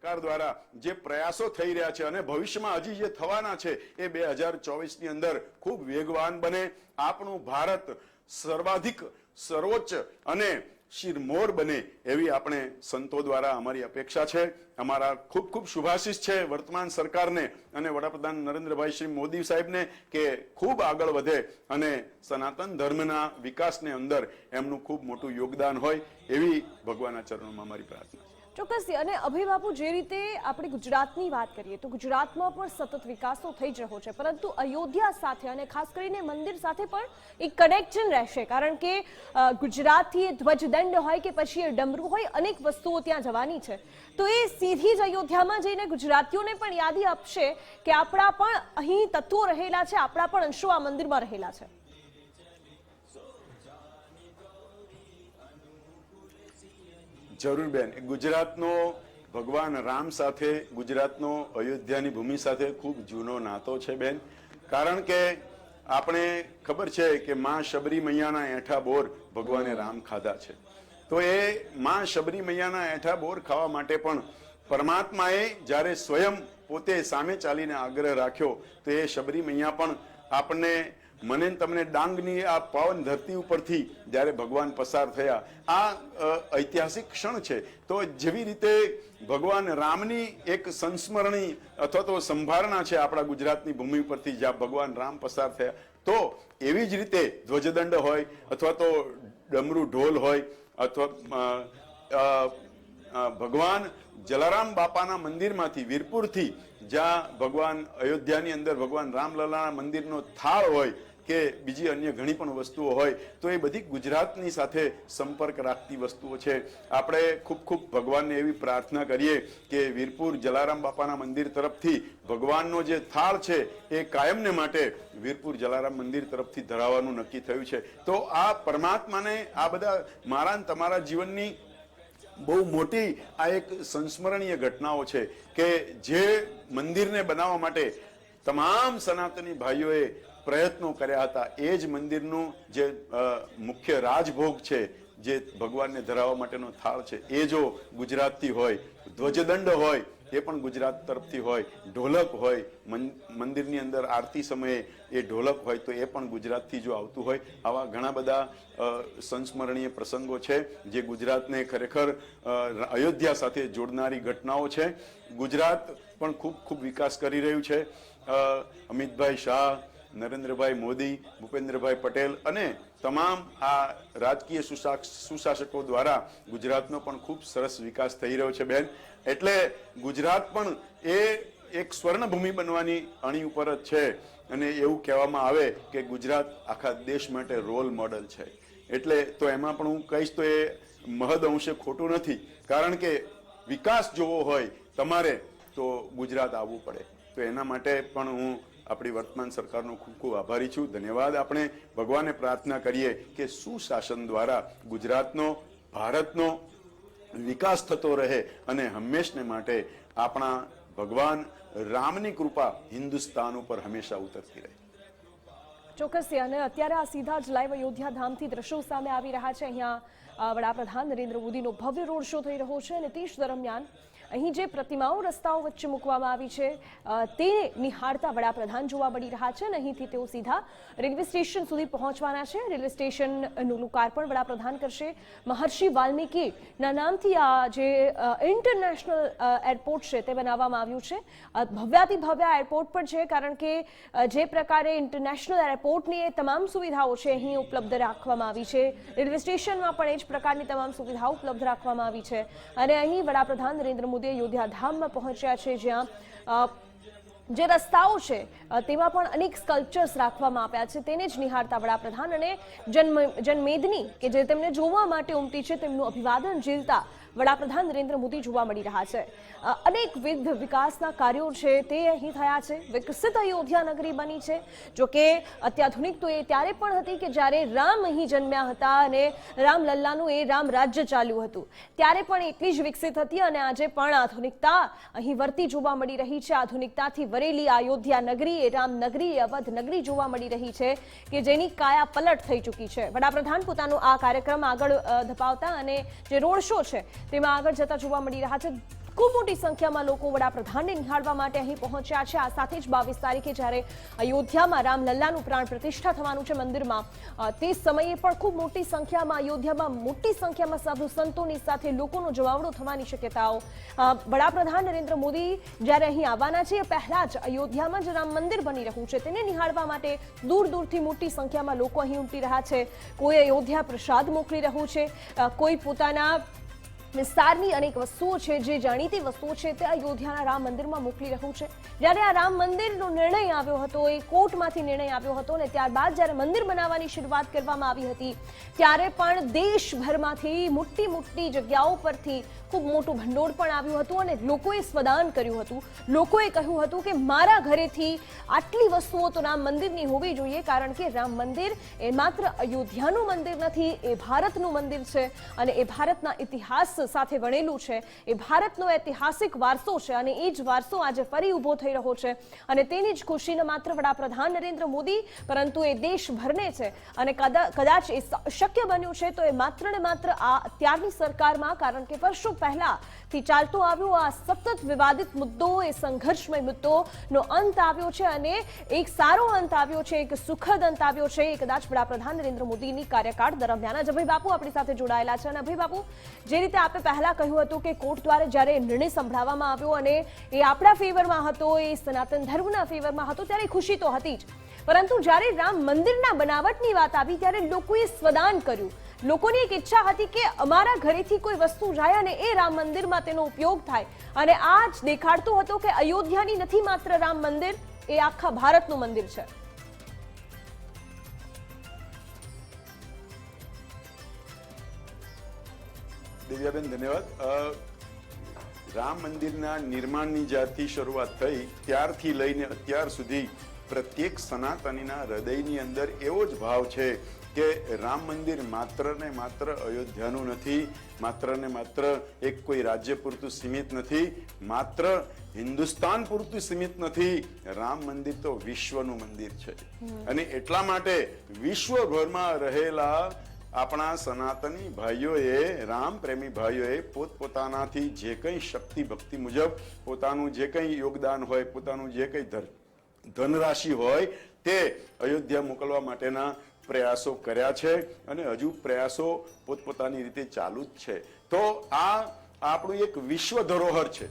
સરકાર દ્વારા જે પ્રયાસો થઈ રહ્યા છે અને ભવિષ્યમાં હજી જે થવાના છે એ 2024ની અંદર ખૂબ વેગવાન બને, આપણું ભારત સર્વાધિક સર્વોચ્ચ અને શિરમોર બને એવી આપણે સંતો દ્વારા અમારી અપેક્ષા છે. અમારા ખૂબ ખૂબ શુભાશીષ છે વર્તમાન સરકારને અને વડાપ્રધાન નરેન્દ્રભાઈ શ્રી મોદી સાહેબને કે ખૂબ આગળ વધે અને સનાતન ધર્મના વિકાસને અંદર એમનું ખૂબ મોટું યોગદાન હોય એવી ભગવાનના ચરણોમાં અમારી પ્રાર્થના છે. ચોક્કસથી. અને અભય બાપુ, જે રીતે આપણે ગુજરાતની વાત કરીએ તો ગુજરાતમાં પણ સતત વિકાસ તો થઈ જ રહ્યો છે, પરંતુ અયોધ્યા સાથે અને ખાસ કરીને મંદિર સાથે પણ એક કનેક્શન રહેશે, કારણ કે ગુજરાતથી એ ધ્વજદંડ હોય કે પછી એ ડમરું હોય, અનેક વસ્તુઓ ત્યાં જવાની છે. તો એ સીધી જ અયોધ્યામાં જઈને ગુજરાતીઓને પણ યાદી આપશે કે આપણા પણ અહીં તત્વો રહેલા છે, આપણા પણ અંશો આ મંદિરમાં રહેલા છે. જરૂર બેન, ગુજરાતનો ભગવાન રામ સાથે, ગુજરાતનો અયોધ્યાની ભૂમિ સાથે ખૂબ જૂનો નાતો છે બેન. કારણ કે આપણે ખબર છે કે માં શબરી મૈયાના એઠા બોર ભગવાને રામ ખાધા છે. તો એ માં શબરી મૈયાના એઠા બોર ખાવા માટે પણ પરમાત્માએ જ્યારે સ્વયં પોતે સામે ચાલીને આગ્રહ રાખ્યો તો એ શબરી મૈયા પણ આપણને મને તમને ડાંગની આ પાવન ધરતી ઉપરથી જ્યારે ભગવાન પસાર થયા, આ ઐતિહાસિક ક્ષણ છે. તો જેવી રીતે ભગવાન રામની એક સંસ્મરણી અથવા તો સંભારણા છે આપણા ગુજરાતની ભૂમિ ઉપરથી જ્યાં ભગવાન રામ પસાર થયા, તો એવી જ રીતે ધ્વજદંડ હોય અથવા તો ડમરું ઢોલ હોય અથવા ભગવાન જલારામ બાપાના મંદિરમાંથી વીરપુરથી જ્યાં ભગવાન અયોધ્યાની અંદર ભગવાન રામલલાના મંદિરનો થાળ હોય કે બીજી અન્ય ઘણી પણ વસ્તુઓ હોય, તો એ બધી ગુજરાતની સાથે સંપર્ક રાખતી વસ્તુઓ છે. આપણે ખૂબ ખૂબ ભગવાનને એવી પ્રાર્થના કરીએ કે વીરપુર જલારામ બાપાના મંદિર તરફથી ભગવાનનો જે થાળ છે એ કાયમને માટે વીરપુર જલારામ મંદિર તરફથી ધરાવવાનું નક્કી થયું છે. તો આ પરમાત્માને આ બધા મારા તમારા જીવનની બહુ મોટી આ એક સંસ્મરણીય ઘટનાઓ છે કે જે મંદિરને બનાવવા માટે તમામ સનાતની ભાઈઓએ પ્રયત્નો કર્યા હતા. એ જ મંદિરનું જે મુખ્ય રાજભોગ છે, જે ભગવાનને ધરાવવા માટેનો થાળ છે, એ જો ગુજરાતથી હોય, ધ્વજદંડ હોય એ પણ ગુજરાત તરફથી હોય, ઢોલક હોય મંદિરની અંદર આરતી સમયે એ ઢોલક હોય તો એ પણ ગુજરાતથી જો આવતું હોય, આવા ઘણા બધા સંસ્મરણીય પ્રસંગો છે જે ગુજરાતને ખરેખર અયોધ્યા સાથે જોડનારી ઘટનાઓ છે. ગુજરાત પણ ખૂબ ખૂબ વિકાસ કરી રહ્યું છે. અમિતભાઈ શાહ, નરેન્દ્રભાઈ મોદી, ભૂપેન્દ્રભાઈ પટેલ અને તમામ આ રાજકીય સુશાસકો દ્વારા ગુજરાતનો પણ ખૂબ સરસ વિકાસ થઈ રહ્યો છે બેન. એટલે ગુજરાત પણ એ એક સ્વર્ણભૂમિ બનવાની અણી ઉપર જ છે અને એવું કહેવામાં આવે કે ગુજરાત આખા દેશ માટે રોલ મોડલ છે. એટલે તો એમાં પણ હું કહીશ તો એ મહદ અંશે ખોટું નથી, કારણ કે વિકાસ જોવો હોય તમારે તો ગુજરાત આવવું પડે. તો એના માટે પણ હું આપણી વર્તમાન સરકારનો ખૂબ ખૂબ આભારી છું. ધન્યવાદ. આપણે ભગવાનને પ્રાર્થના કરીએ કે સુશાસન દ્વારા ગુજરાતનો, ભારતનો વિકાસ થતો રહે અને હંમેશને માટે આપણા ભગવાન રામની કૃપા હિન્દુસ્તાન ઉપર હંમેશા ઉતરતી રહે. ચોક્કસ. અને અત્યારે આ સીધા જ લાઈવ અયોધ્યા ધામથી દ્રશ્યો સામે આવી રહ્યા છે. અહીંયા વડાપ્રધાન નરેન્દ્ર મોદીનો ભવ્ય રોડ શો થઈ રહ્યો છે અને તે જ દરમિયાન અહીં જે પ્રતિમાઓ રસ્તાઓ વચ્ચે મૂકવામાં આવી છે તે નિહાળતા વડાપ્રધાન જોવા મળી રહ્યા છે અને અહીંથી તેઓ સીધા રેલવે સ્ટેશન સુધી પહોંચવાના છે. રેલવે સ્ટેશનનું લોકાર્પણ વડાપ્રધાન કરશે. મહર્ષિ વાલ્મીકીના નામથી આ જે ઇન્ટરનેશનલ એરપોર્ટ છે તે બનાવવામાં આવ્યું છે. ભવ્યાતિ ભવ્ય એરપોર્ટ પણ છે, કારણ કે જે પ્રકારે ઇન્ટરનેશનલ એરપોર્ટની એ તમામ સુવિધાઓ છે અહીં ઉપલબ્ધ રાખવામાં આવી છે. રેલવે સ્ટેશનમાં પણ એ જ પ્રકારની તમામ સુવિધાઓ ઉપલબ્ધ રાખવામાં આવી છે અને અહીં વડાપ્રધાન નરેન્દ્ર મોદી અયોધ્યા ધામમાં પહોંચ્યા છે, જ્યાં જે રસ્તાઓ છે તેમાં પણ અનેક સ્કલ્પચર્સ રાખવામાં આવ્યા છે. તેને જ નિહાળતા વડાપ્રધાન અને જનમેદની કે જે તેમને જોવા માટે ઉમટી છે તેમનું અભિવાદન ઝીલતા વડાપ્રધાન નરેન્દ્ર મોદી જોવા મળી રહ્યા છે. અનેકવિધ વિકાસના કાર્યો છે તે અહીં થયા છે. વિકસિત અયોધ્યા નગરી બની છે. જો કે અત્યાધુનિક તો એ ત્યારે પણ હતી કે જ્યારે રામ અહીં જન્મ્યા હતા અને રામલલ્લાનું એ રામ રાજ્ય ચાલ્યું હતું, ત્યારે પણ એટલી જ વિકસિત હતી અને આજે પણ આધુનિકતા અહીં વર્તી જોવા મળી રહી છે. આધુનિકતાથી વરેલી અયોધ્યા નગરી, એ રામનગરી, એ અવધ નગરી જોવા મળી રહી છે કે જેની કાયા પલટ થઈ ચૂકી છે. વડાપ્રધાન પોતાનો આ કાર્યક્રમ આગળ ધપાવતા અને જે રોડ શો છે તેમાં આગળ જતા જોવા મળી રહ્યા છે. ખૂબ મોટી સંખ્યામાં લોકો વડાપ્રધાનને નિહાળવા માટે અહીં પહોંચ્યા છે. આ સાથે જ 22 તારીખે જ્યારે અયોધ્યામાં રામલલ્લાનું પ્રાણ પ્રતિષ્ઠા થવાનું છે મંદિરમાં, તે સમયે પણ ખૂબ મોટી સંખ્યામાં અયોધ્યામાં મોટી સંખ્યામાં સાધુ સંતોની સાથે લોકોનો જમાવડો થવાની શક્યતાઓ. વડાપ્રધાન નરેન્દ્ર મોદી જ્યારે અહીં આવવાના છે એ પહેલા જ અયોધ્યામાં જે રામ મંદિર બની રહ્યું છે તેને નિહાળવા માટે દૂર દૂરથી મોટી સંખ્યામાં લોકો અહીં ઉમટી રહ્યા છે. કોઈ અયોધ્યા પ્રસાદ મોકલી રહ્યું છે, કોઈ પોતાના વિસ્તારની અનેક વસ્તુઓ છે, જે જાણીતી વસ્તુઓ છે તે અયોધ્યાના રામ મંદિરમાં મોકલી રહ્યું છે. જ્યારે આ રામ મંદિરનો નિર્ણય આવ્યો હતો, એ કોર્ટમાંથી નિર્ણય આવ્યો હતો અને ત્યારબાદ જ્યારે મંદિર બનાવવાની શરૂઆત કરવામાં આવી હતી ત્યારે પણ દેશભરમાંથી મોટી મોટી જગ્યાઓ પરથી ખૂબ મોટું ભંડોળ પણ આવ્યું હતું અને લોકોએ સ્વદાન કર્યું હતું. લોકોએ કહ્યું હતું કે મારા ઘરેથી આટલી વસ્તુઓ તો રામ મંદિરની હોવી જોઈએ, કારણ કે રામ મંદિર એ માત્ર અયોધ્યાનું મંદિર નથી, એ ભારતનું મંદિર છે અને એ ભારતના ઇતિહાસ સાથે વણેલું છે. એ ભારતનો ઐતિહાસિક વારસો છે અને એ જ વારસો આજે ફરી ઊભો થઈ રહ્યો છે અને તેની જ ખુશી ન માત્ર વડાપ્રધાન નરેન્દ્ર મોદી પરંતુ એ દેશભરને છે. અને કદાચ એ શક્ય બન્યું છે તો એ માત્ર ને માત્ર આ અત્યારની સરકારમાં, કારણ કે વર્ષો પહેલાથી ચાલતો આવ્યો આ સતત વિવાદિત મુદ્દો, એ સંઘર્ષમય મુદ્દોનો અંત આવ્યો છે અને એક સારો અંત આવ્યો છે, એક સુખદ અંત આવ્યો છે. એ કદાચ વડાપ્રધાન નરેન્દ્ર મોદીની કાર્યકાળ દરમિયાન જ. અભય બાપુ આપણી સાથે જોડાયેલા છે અને અભય બાપુ, જે રીતે આપણે પહેલા કહ્યું હતું કે કોર્ટ દ્વારા જ્યારે નિર્ણય સંભળાવવામાં આવ્યો અને એ આપણા ફેવરમાં હતો, એ સનાતન ધર્મના ફેવરમાં હતો, ત્યારે ખુશી તો હતી જ, પરંતુ જ્યારે રામ મંદિરના બનાવટની વાત આવી ત્યારે લોકોએ સ્વદાન કર્યું. લોકોની એક ઈચ્છા હતી કે અમારા ઘરેથી કોઈ વસ્તુ જાય અને એ રામ મંદિરમાં તેનો ઉપયોગ થાય અને આ જ દેખાડતું હતું કે અયોધ્યાની નથી માત્ર રામ મંદિર, એ આખા ભારતનું મંદિર છે. દિવ્યાબેન ધન્યવાદ. રામ મંદિરના નિર્માણની જ્યારથી શરૂઆત થઈ ત્યારથી લઈને અત્યાર સુધી પ્રત્યેક સનાતનીના હૃદયની અંદર એવો જ ભાવ છે કે રામ મંદિર માત્ર ને માત્ર અયોધ્યાનું નથી, માત્ર ને માત્ર એક કોઈ રાજ્ય પૂરતું સીમિત નથી, માત્ર હિન્દુસ્તાન પૂરતું સીમિત નથી. રામ મંદિર તો વિશ્વનું મંદિર છે અને એટલા માટે વિશ્વભરમાં રહેલા આપણા સનાતની ભાઈઓએ, રામ પ્રેમી ભાઈઓએ પોતપોતાનાથી જે કંઈ શક્તિ ભક્તિ મુજબ પોતાનું જે કંઈ યોગદાન હોય, પોતાનું જે કંઈ ધનરાશિ હોય તે અયોધ્યા મોકલવા માટેના પ્રયાસો કર્યા છે અને હજુ પ્રયાસો પોતપોતાની રીતે ચાલુ જ છે. તો આ આપણું એક વિશ્વ ધરોહર છે.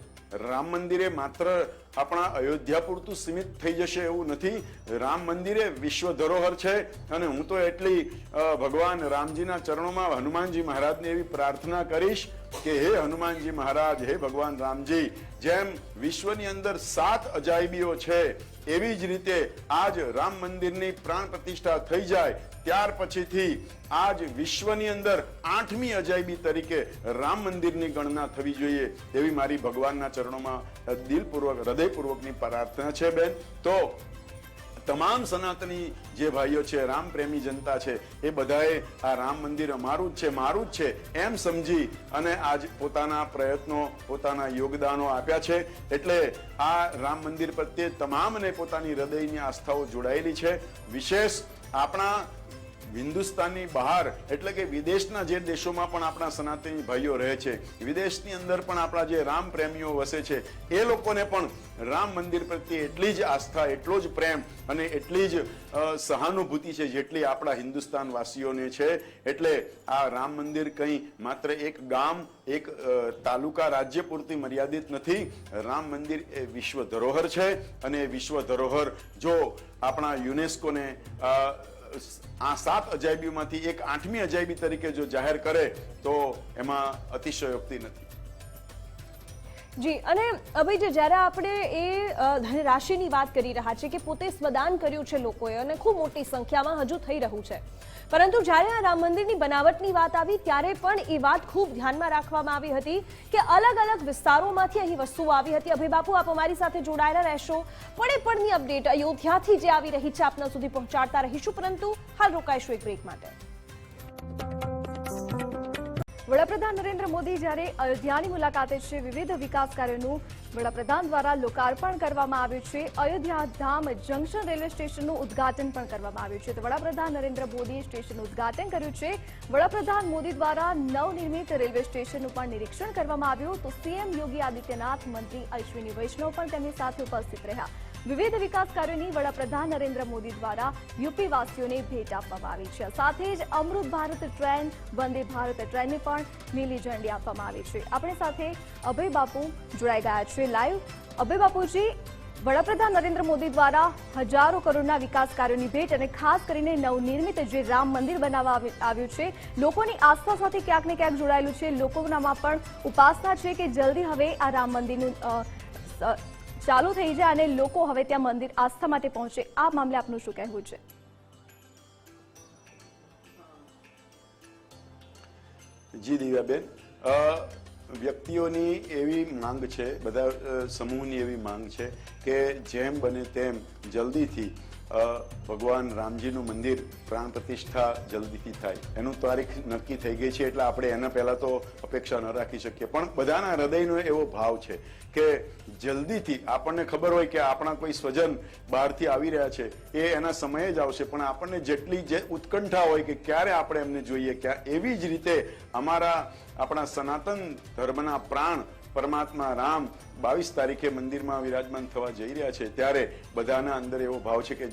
રામ મંદિરે માત્ર આપણા અયોધ્યા પૂરતું સીમિત થઈ જશે એવું નથી. રામ મંદિરે વિશ્વ ધરોહર છે અને હું તો એટલી ભગવાન રામજીના ચરણોમાં હનુમાનજી મહારાજને એવી પ્રાર્થના કરીશ કે હે હનુમાનજી મહારાજ, હે ભગવાન રામજી, જેમ વિશ્વની અંદર 7 અજાયબીઓ છે એવી જ રીતે આજ રામ મંદિરની પ્રાણ પ્રતિષ્ઠા થઈ જાય ત્યાર પછીથી આજ વિશ્વની અંદર 8મી અજાયબી તરીકે રામ મંદિરની ગણના થવી જોઈએ એવી મારી ભગવાનના ચરણોમાં દિલપૂર્વક, હૃદયપૂર્વકની પ્રાર્થના છે બેન. તો તમામ સનાતની જે ભાઈઓ છે, રામ પ્રેમી જનતા છે, એ બધાએ આ રામ મંદિર અમારું જ છે, મારું જ છે એમ સમજી અને આજ પોતાના પ્રયત્નો, પોતાના યોગદાનો આપ્યા છે. એટલે આ રામ મંદિર પ્રત્યે તમામને પોતાની હૃદયની આસ્થાઓ જોડાયેલી છે. વિશેષ આપણા હિન્દુસ્તાનની બહાર એટલે કે વિદેશના જે દેશોમાં પણ આપણા સનાતની ભાઈઓ રહે છે, વિદેશની અંદર પણ આપણા જે રામ પ્રેમીઓ વસે છે, એ લોકોને પણ રામ મંદિર પ્રત્યે એટલી જ આસ્થા, એટલો જ પ્રેમ અને એટલી જ સહાનુભૂતિ છે જેટલી આપણા હિન્દુસ્તાન વાસીઓને છે. એટલે આ રામ મંદિર કંઈ માત્ર એક ગામ, એક તાલુકા, રાજ્ય પૂરતી મર્યાદિત નથી. રામ મંદિર એ વિશ્વ ધરોહર છે અને વિશ્વ ધરોહર જો આપણા યુનેસ્કોને આ 7 અજાયબીઓમાંથી એક 8મી અજાયબી તરીકે જો જાહેર કરે તો એમાં અતિશયોક્તિ નથી. જી, અને અભયજી, જ્યારે આપણે એ ધનરાશિની વાત કરી રહ્યા છીએ કે પોતે સ્વદાન કર્યું છે લોકોએ અને ખૂબ મોટી સંખ્યામાં હજુ થઈ રહ્યું છે, પરંતુ જ્યારે આ રામ મંદિરની બનાવટની વાત આવી ત્યારે પણ એ વાત ખૂબ ધ્યાનમાં રાખવામાં આવી હતી કે અલગ અલગ વિસ્તારોમાંથી અહીં વસ્તુઓ આવી હતી. અભય બાપુ, આપ અમારી સાથે જોડાયેલા રહેશો, પડે પડની અપડેટ અયોધ્યાથી જે આવી રહી છે આપના સુધી પહોંચાડતા રહીશું, પરંતુ હાલ રોકાઈશું એક બ્રેક માટે. વડાપ્રધાન નરેન્દ્ર મોદી જ્યારે અયોધ્યાની મુલાકાતે છે, વિવિધ વિકાસ કાર્યોનું વડાપ્રધાન દ્વારા લોકાર્પણ કરવામાં આવ્યું છે. અયોધ્યા ધામ જંકશન રેલવે સ્ટેશનનું ઉદ્ઘાટન પણ કરવામાં આવ્યું છે. તો વડાપ્રધાન નરેન્દ્ર મોદીએ સ્ટેશનનું ઉદ્ઘાટન કર્યું છે. વડાપ્રધાન મોદી દ્વારા નવનિર્મિત રેલવે સ્ટેશનનું પણ નિરીક્ષણ કરવામાં આવ્યું. તો સીએમ યોગી આદિત્યનાથ, મંત્રી અશ્વિની વૈષ્ણવ પણ તેમની સાથે ઉપસ્થિત રહ્યા. વિવિધ વિકાસ કાર્યોની વડાપ્રધાન નરેન્દ્ર મોદી દ્વારા યુપી વાસીઓને ભેટ આપવામાં આવી છે. સાથે જ અમૃત ભારત ટ્રેન, વંદે ભારત ટ્રેનને પણ લીલી ઝંડી આપવામાં આવી છે. આપણી સાથે અભય બાપુ જોડાઈ ગયા છે લાઈવ. અભય બાપુજી, વડાપ્રધાન નરેન્દ્ર મોદી દ્વારા હજારો કરોડના વિકાસ કાર્યોની ભેટ અને ખાસ કરીને નવનિર્મિત જે રામ મંદિર બનાવવા આવ્યું છે, લોકોની આસ્થા સાથે ક્યાંક ને ક્યાંક જોડાયેલું છે. લોકોનામાં પણ ઉપાસના છે કે જલ્દી હવે આ રામ મંદિરનું ચાલુ થઈ જાય અને લોકો હવે ત્યાં મંદિર આસ્થા માટે પહોંચે. આ મામલે આપનું શું કહેવું છે? જી દિવ્યાબેન, વ્યક્તિઓની એવી માંગ છે, બધા સમૂહની એવી માંગ છે કે જેમ બને તેમ જલ્દીથી ભગવાન રામજીનું મંદિર પ્રાણ પ્રતિષ્ઠા જલ્દીથી થાય. એનું તારીખ નક્કી થઈ ગઈ છે એટલે આપણે એના પહેલા તો અપેક્ષા ન રાખી શકીએ. પણ બધાના હૃદયનો એવો ભાવ છે કે જલ્દીથી, આપણને ખબર હોય કે આપણા કોઈ સ્વજન બહારથી આવી રહ્યા છે, એ એના સમયે જ આવશે, પણ આપણને જેટલી જે ઉત્કંઠા હોય કે ક્યારે આપણે એમને જોઈએ, એવી જ રીતે આપણા સનાતન ધર્મના પ્રાણ પરમાત્મા રામ 22 તારીખે મંદિરમાં વિરાજમાન થવા જઈ રહ્યા છે. ત્યારે બધાના અંદર એવો ભાવ છે કે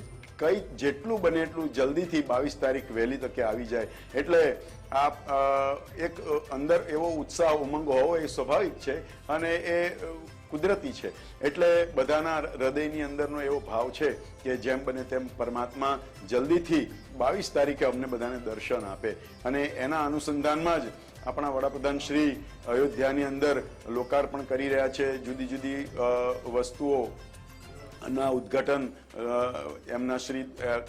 જેટલું બને એટલું જલ્દીથી 22 તારીખ વહેલી તકે આવી જાય. એટલે એક અંદર એવો ઉત્સાહ, ઉમંગ હોવો એ સ્વાભાવિક છે અને એ કુદરતી છે. એટલે બધાના હૃદયની અંદરનો એવો ભાવ છે કે જેમ બને તેમ પરમાત્મા જલ્દીથી 22 તારીખે અમને બધાને દર્શન આપે. અને એના અનુસંધાનમાં જ આપણા વડાપ્રધાન શ્રી અયોધ્યાની અંદર લોકાર્પણ કરી રહ્યા છે. જુદી જુદી વસ્તુઓ ના ઉદ્ઘાટન એમના શ્રી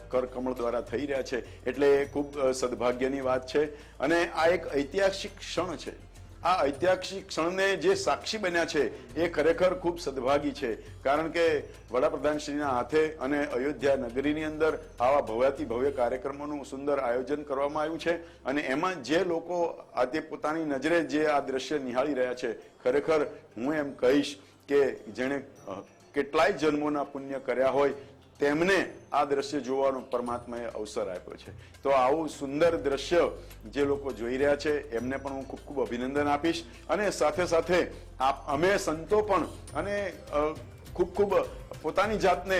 કરકમળ દ્વારા થઈ રહ્યા છે. એટલે એ ખૂબ સદભાગ્યની વાત છે અને આ એક ઐતિહાસિક ક્ષણ છે. આ ઐતિહાસિક ક્ષણને જે સાક્ષી બન્યા છે એ ખરેખર ખૂબ સદભાગી છે. કારણ કે વડાપ્રધાન શ્રીના હાથે અને અયોધ્યા નગરીની અંદર આવા ભવ્યાતિ ભવ્ય કાર્યક્રમોનું સુંદર આયોજન કરવામાં આવ્યું છે. અને એમાં જે લોકો આજે પોતાની નજરે જે આ દ્રશ્ય નિહાળી રહ્યા છે, ખરેખર હું એમ કહીશ કે જેણે કેટલાય જન્મોના પુણ્ય કર્યા હોય તેમને આ દ્રશ્ય જોવાનો પરમાત્માએ અવસર આપ્યો છે. તો આવું સુંદર દ્રશ્ય જે લોકો જોઈ રહ્યા છે એમને પણ હું ખૂબ ખૂબ અભિનંદન આપીશ. અને સાથે સાથે અમે સંતો પણ અને ખૂબ ખૂબ પોતાની જાતને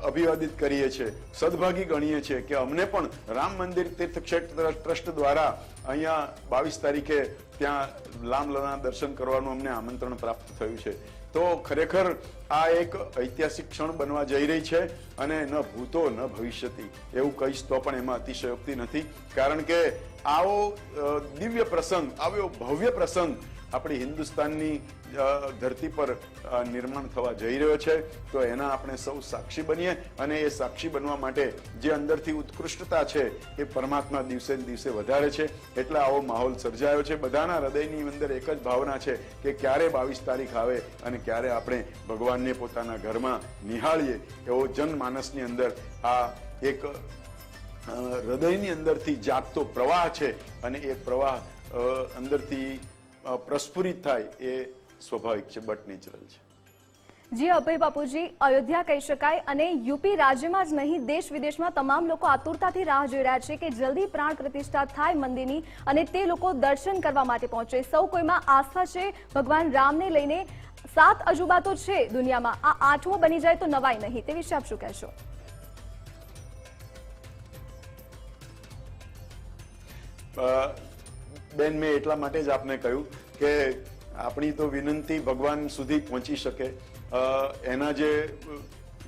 અભિવાદિત કરીએ છીએ, સદભાગી ગણીએ છીએ કે અમને પણ રામ મંદિર તીર્થક્ષેત્ર ટ્રસ્ટ દ્વારા અહીંયા 22 તારીખે ત્યાં રામલલ્લાના દર્શન કરવાનું અમને આમંત્રણ પ્રાપ્ત થયું છે. તો ખરેખર આ એક ઐતિહાસિક ક્ષણ બનવા જઈ રહી છે અને ન ભૂતો ન ભવિષ્યતિ એવું કહીશ તો પણ એમાં અતિશયોક્તિ નથી. કારણ કે આવો દિવ્ય પ્રસંગ, આવો ભવ્ય પ્રસંગ આપણી હિન્દુસ્તાનની ધરતી પર નિર્માણ થવા જઈ રહ્યો છે. તો એના આપણે સૌ સાક્ષી બનીએ અને એ સાક્ષી બનવા માટે જે અંદરથી ઉત્કૃષ્ટતા છે એ પરમાત્મા દિવસે ને દિવસે વધારે છે. એટલે આવો માહોલ સર્જાયો છે. બધાના હૃદયની અંદર એક જ ભાવના છે કે ક્યારે 22 તારીખ આવે અને ક્યારે આપણે ભગવાનને પોતાના ઘરમાં નિહાળીએ. એવો જનમાનસની અંદર આ એક હૃદયની અંદરથી જાગતો પ્રવાહ છે અને એ પ્રવાહ અંદરથી પ્રસ્ફુરિત થાય એ સ્વાભાવિક છે, બટ નેચરલ છે. જી અભય બાપુજી, અયોધ્યા કહી શકાય અને યુપી રાજ્યમાં જ નહીં, દેશ વિદેશમાં તમામ લોકો આતુરતાથી રાહ જોઈ રહ્યા છે કે જલ્દી પ્રાણ પ્રતિષ્ઠા થાય મંદિરની અને તે લોકો દર્શન કરવા માટે પહોંચે. સૌ કોઈમાં આસ્થા છે ભગવાન રામને લઈને. 7 અજુબા તો છે દુનિયામાં, આ 8મો બની જાય તો નવાઈ નહીં. તે વિશે આપ શું કહેશો? બેન, મેં એટલા માટે જ આપને કહ્યું કે આપણી તો વિનંતી ભગવાન સુધી પહોંચી શકે. એના જે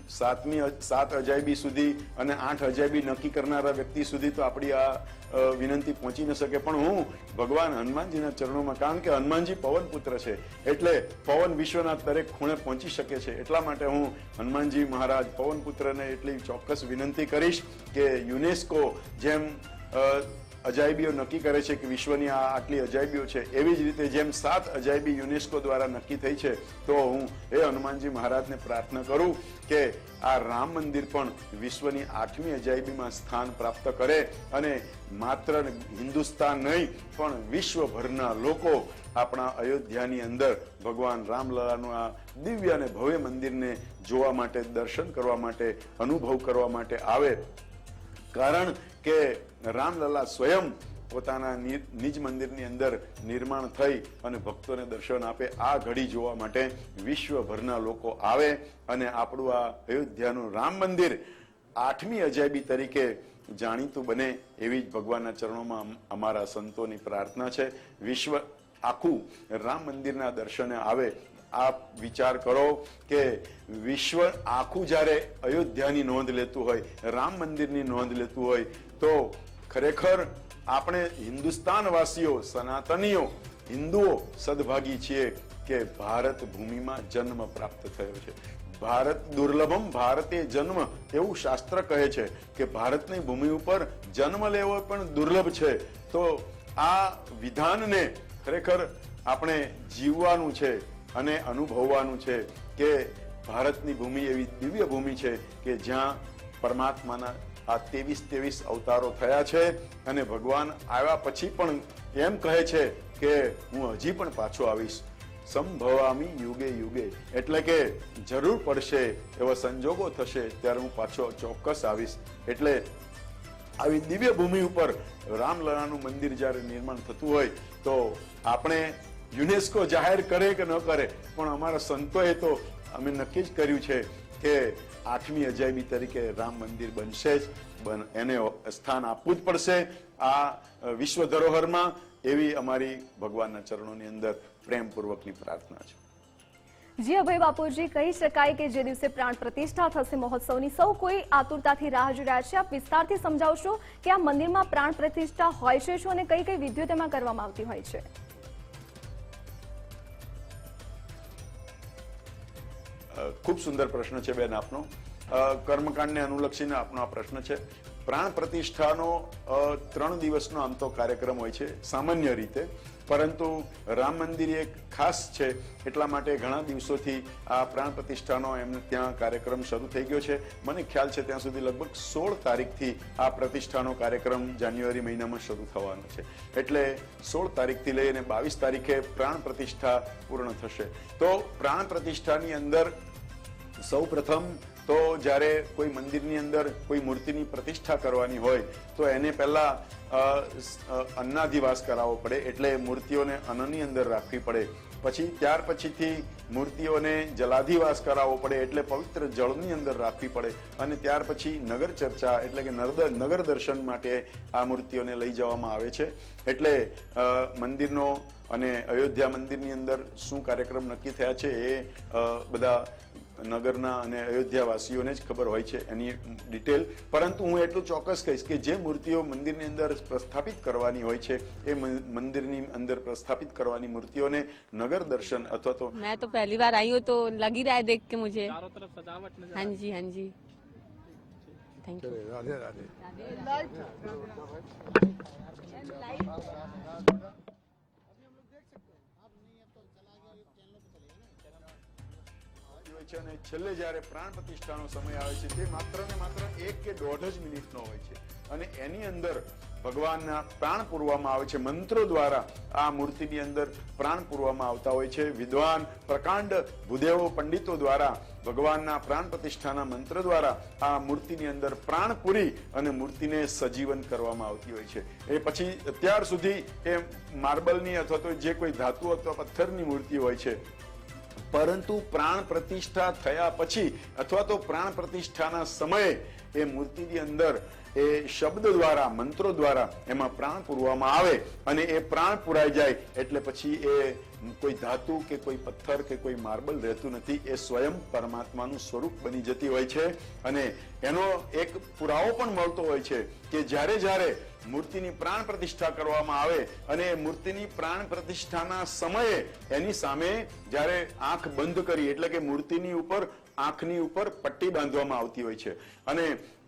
7 અજાયબી સુધી અને 8 અજાયબી નક્કી કરનારા વ્યક્તિ સુધી તો આપણી આ વિનંતી પહોંચી ન શકે. પણ હું ભગવાન હનુમાનજીના ચરણોમાં, કારણ કે હનુમાનજી પવન પુત્ર છે એટલે પવન વિશ્વના દરેક ખૂણે પહોંચી શકે છે. એટલા માટે હું હનુમાનજી મહારાજ પવન પુત્રને એટલી ચોક્કસ વિનંતી કરીશ કે યુનેસ્કો જેમ અજાયબીઓ નક્કી કરે છે કે વિશ્વની આ આટલી અજાયબીઓ છે, એવી જ રીતે જેમ 7 અજાયબી યુનેસ્કો દ્વારા નક્કી થઈ છે, તો હું એ હનુમાનજી મહારાજને પ્રાર્થના કરું કે આ રામ મંદિર પણ વિશ્વની 8મી અજાયબીમાં સ્થાન પ્રાપ્ત કરે અને માત્ર હિન્દુસ્તાન નહીં પણ વિશ્વભરના લોકો આપણા અયોધ્યાની અંદર ભગવાન રામલલાનું આ દિવ્ય અને ભવ્ય મંદિરને જોવા માટે, દર્શન કરવા માટે, અનુભવ કરવા માટે આવે. કારણ કે રામલલા સ્વયં પોતાના નિજ મંદિરની અંદર નિર્માણ થઈ અને ભક્તોને દર્શન આપે. આ ઘડી જોવા માટે વિશ્વભરના લોકો આવે અને આપણું આ અયોધ્યાનું રામ મંદિર 8મી અજાયબી તરીકે જાણીતું બને, એવી જ ભગવાનના ચરણોમાં અમારા સંતોની પ્રાર્થના છે. વિશ્વ આખું રામ મંદિરના દર્શને આવે. આપ વિચાર કરો કે વિશ્વ આખું જ્યારે અયોધ્યાની નોંધ લેતું હોય, રામ મંદિરની નોંધ લેતું હોય, તો ખરેખર આપણે હિન્દુસ્તાન વાસીઓ, સનાતનીઓ, હિન્દુઓ સદભાગી છીએ કે ભારત ભૂમિમાં જન્મ પ્રાપ્ત થયો છે. ભારત દુર્લભમ ભારતે જન્મ, એવું શાસ્ત્ર કહે છે કે ભારતની ભૂમિ ઉપર જન્મ લેવો પણ દુર્લભ છે. તો આ વિધાનને ખરેખર આપણે જીવવાનું છે અને અનુભવવાનું છે કે ભારતની ભૂમિ એવી દિવ્ય ભૂમિ છે કે જ્યાં પરમાત્માના આ 23 અવતારો થયા છે અને ભગવાન આવ્યા પછી પણ એમ કહે છે કે હું હજી પણ પાછો આવીશ. સંભવામી યુગે યુગે, એટલે કે જરૂર પડશે, એવા સંજોગો થશે ત્યારે હું પાછો ચોક્કસ આવીશ. એટલે આવી દિવ્ય ભૂમિ ઉપર રામલલાનું મંદિર જ્યારે નિર્માણ થતું હોય તો આપણે યુનેસ્કો જાહેર કરે કે ન કરે, પણ અમારા સંતોએ તો અમે નક્કી જ કર્યું છે કે 8મી અજાયબી તરીકે રામ મંદિર બનશે જ, એને સ્થાન આપવું જ પડશે આ વિશ્વ ધરોહરમાં. એવી અમારી ભગવાનના ચરણોની અંદર પ્રેમપૂર્વકની પ્રાર્થના છે. જી અભય બાપુજી, કહી શકાય કે જે દિવસે પ્રાણ પ્રતિષ્ઠા થશે મહોત્સવની, સૌ કોઈ આતુરતાથી રાહ જોઈ રહ્યા છે. આપ વિસ્તારથી સમજાવશો કે આ મંદિરમાં પ્રાણ પ્રતિષ્ઠા હોય છે શું અને કઈ કઈ વિધિઓ તેમાં કરવામાં આવતી હોય છે? ખૂબ સુંદર પ્રશ્ન છે બેન આપનો. કર્મકાંડને અનુલક્ષીને આપનો આ પ્રશ્ન છે. પ્રાણ પ્રતિષ્ઠાનો 3 દિવસનો આમ તો કાર્યક્રમ હોય છે સામાન્ય રીતે, પરંતુ રામ મંદિર એક ખાસ છે એટલા માટે ઘણા દિવસોથી આ પ્રાણ પ્રતિષ્ઠાનો એમને ત્યાં કાર્યક્રમ શરૂ થઈ ગયો છે. મને ખ્યાલ છે ત્યાં સુધી લગભગ 16 તારીખથી આ પ્રતિષ્ઠાનો કાર્યક્રમ જાન્યુઆરી મહિનામાં શરૂ થવાનો છે. એટલે 16 તારીખથી લઈ અને 22 તારીખે પ્રાણ પ્રતિષ્ઠા પૂર્ણ થશે. તો પ્રાણ પ્રતિષ્ઠાની અંદર સૌ પ્રથમ તો જ્યારે કોઈ મંદિરની અંદર કોઈ મૂર્તિની પ્રતિષ્ઠા કરવાની હોય તો એને પહેલા અન્નાધિવાસ કરાવવો પડે, એટલે મૂર્તિઓને અન્નની અંદર રાખવી પડે. પછી ત્યાર પછીથી મૂર્તિઓને જલાધિવાસ કરાવવો પડે, એટલે પવિત્ર જળની અંદર રાખવી પડે. અને ત્યાર પછી નગર ચર્ચા એટલે કે નગર દર્શન માટે આ મૂર્તિઓને લઈ જવામાં આવે છે. એટલે મંદિરનો અને અયોધ્યા મંદિરની અંદર શું કાર્યક્રમ નક્કી થયા છે એ બધા નગરના અને અયોધ્યાવાસીઓને જ ખબર હોય છે એની ડિટેલ. પરંતુ હું એટલું ચોક્કસ કહીશ કે જે મૂર્તિઓ મંદિરની અંદર પ્રસ્થાપિત કરવાની હોય છે એ મંદિરની અંદર પ્રસ્થાપિત કરવાની મૂર્તિઓને નગર દર્શન અથવા તો मैं तो पहली बार आई हूँ तो लग ही रहा है देख के मुझे. चारों तरफ सजावट नजर हाँ जी हाँ जी, थैंक यू. राधे राधे. છે અને છેલ્લે જ્યારે પ્રાણ પ્રતિષ્ઠાનો સમય આવે છે તે માત્ર ને માત્ર 1 કે 1.5 જ મિનિટનો હોય છે અને એની અંદર ભગવાનના પ્રાણ પૂરવામાં આવે છે. મંત્રો દ્વારા આ મૂર્તિની અંદર પ્રાણ પૂરવામાં આવતા હોય છે. વિદ્વાન પ્રકાંડ ભૂદેવો પંડિતો દ્વારા ભગવાનના પ્રાણ પ્રતિષ્ઠાના મંત્ર દ્વારા આ મૂર્તિની અંદર પ્રાણ પૂરી અને મૂર્તિને સજીવન કરવામાં આવતી હોય છે. એ પછી અત્યાર સુધી એ માર્બલની અથવા તો જે કોઈ ધાતુ અથવા પથ્થરની મૂર્તિ હોય છે, પરંતુ પ્રાણ પ્રતિષ્ઠા થયા પછી અથવા તો પ્રાણ પ્રતિષ્ઠાના સમયે એ મૂર્તિની અંદર એ શબ્દ દ્વારા, મંત્રો દ્વારા એમાં પ્રાણ પૂરવામાં આવે અને એ પ્રાણ પુરાઈ જાય એટલે પછી એ કોઈ ધાતુ કે કોઈ પથ્થર કે કોઈ માર્બલ રહેતું નથી, એ સ્વયં પરમાત્માનું સ્વરૂપ બની જતી હોય છે. અને એનો એક પુરાવો પણ મળતો હોય છે કે જ્યારે જ્યારે મૂર્તિની પ્રાણ પ્રતિષ્ઠા કરવામાં આવે અને મૂર્તિની પ્રાણ પ્રતિષ્ઠાના સમયે એની સામે જ્યારે આંખ બંધ કરી એટલે કે મૂર્તિની ઉપર આંખની ઉપર પટ્ટી બાંધવામાં આવતી હોય છે અને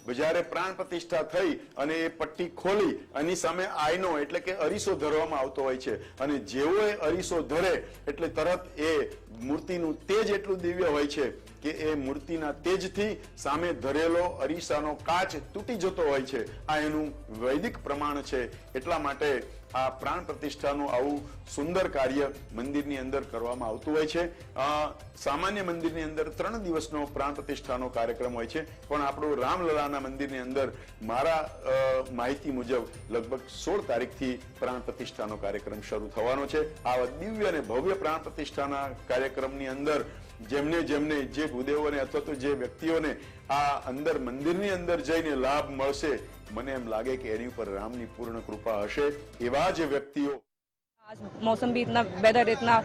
જ્યારે પ્રાણ પ્રતિષ્ઠા થઈ અને એ પટ્ટી ખોલી એની સામે આયનો એટલે કે અરીસો ધરવામાં આવતો હોય છે, અને જેવો એ અરીસો ધરે એટલે તરત એ મૂર્તિનું તેજ એટલું દિવ્ય હોય છે કે એ મૂર્તિના તેજથી સામે ધરેલો અરીસાનો કાચ તૂટી જતો હોય છે. આ એનું વૈદિક પ્રમાણ છે. એટલા માટે આ પ્રાણ પ્રતિષ્ઠાનું આવું સુંદર કાર્ય મંદિરની અંદર કરવામાં આવતું હોય છે. સામાન્ય મંદિરની અંદર 3 દિવસનો પ્રાણ પ્રતિષ્ઠાનો કાર્યક્રમ હોય છે, પણ આપણું રામલલાના મંદિરની અંદર મારા માહિતી મુજબ લગભગ 16 તારીખથી પ્રાણ પ્રતિષ્ઠાનો કાર્યક્રમ શરૂ થવાનો છે. આવા દિવ્ય અને ભવ્ય પ્રાણ પ્રતિષ્ઠાના કાર્યક્રમની અંદર જેમને જે ભૂદેવોને અથવા તો જે વ્યક્તિઓને આ અંદર મંદિરની અંદર જઈને લાભ મળશે, મને એમ લાગે કે એની ઉપર રામની પૂર્ણ કૃપા હશે. એવા જ વ્યક્તિઓ. आज मौसम भी इतना वेदर इतना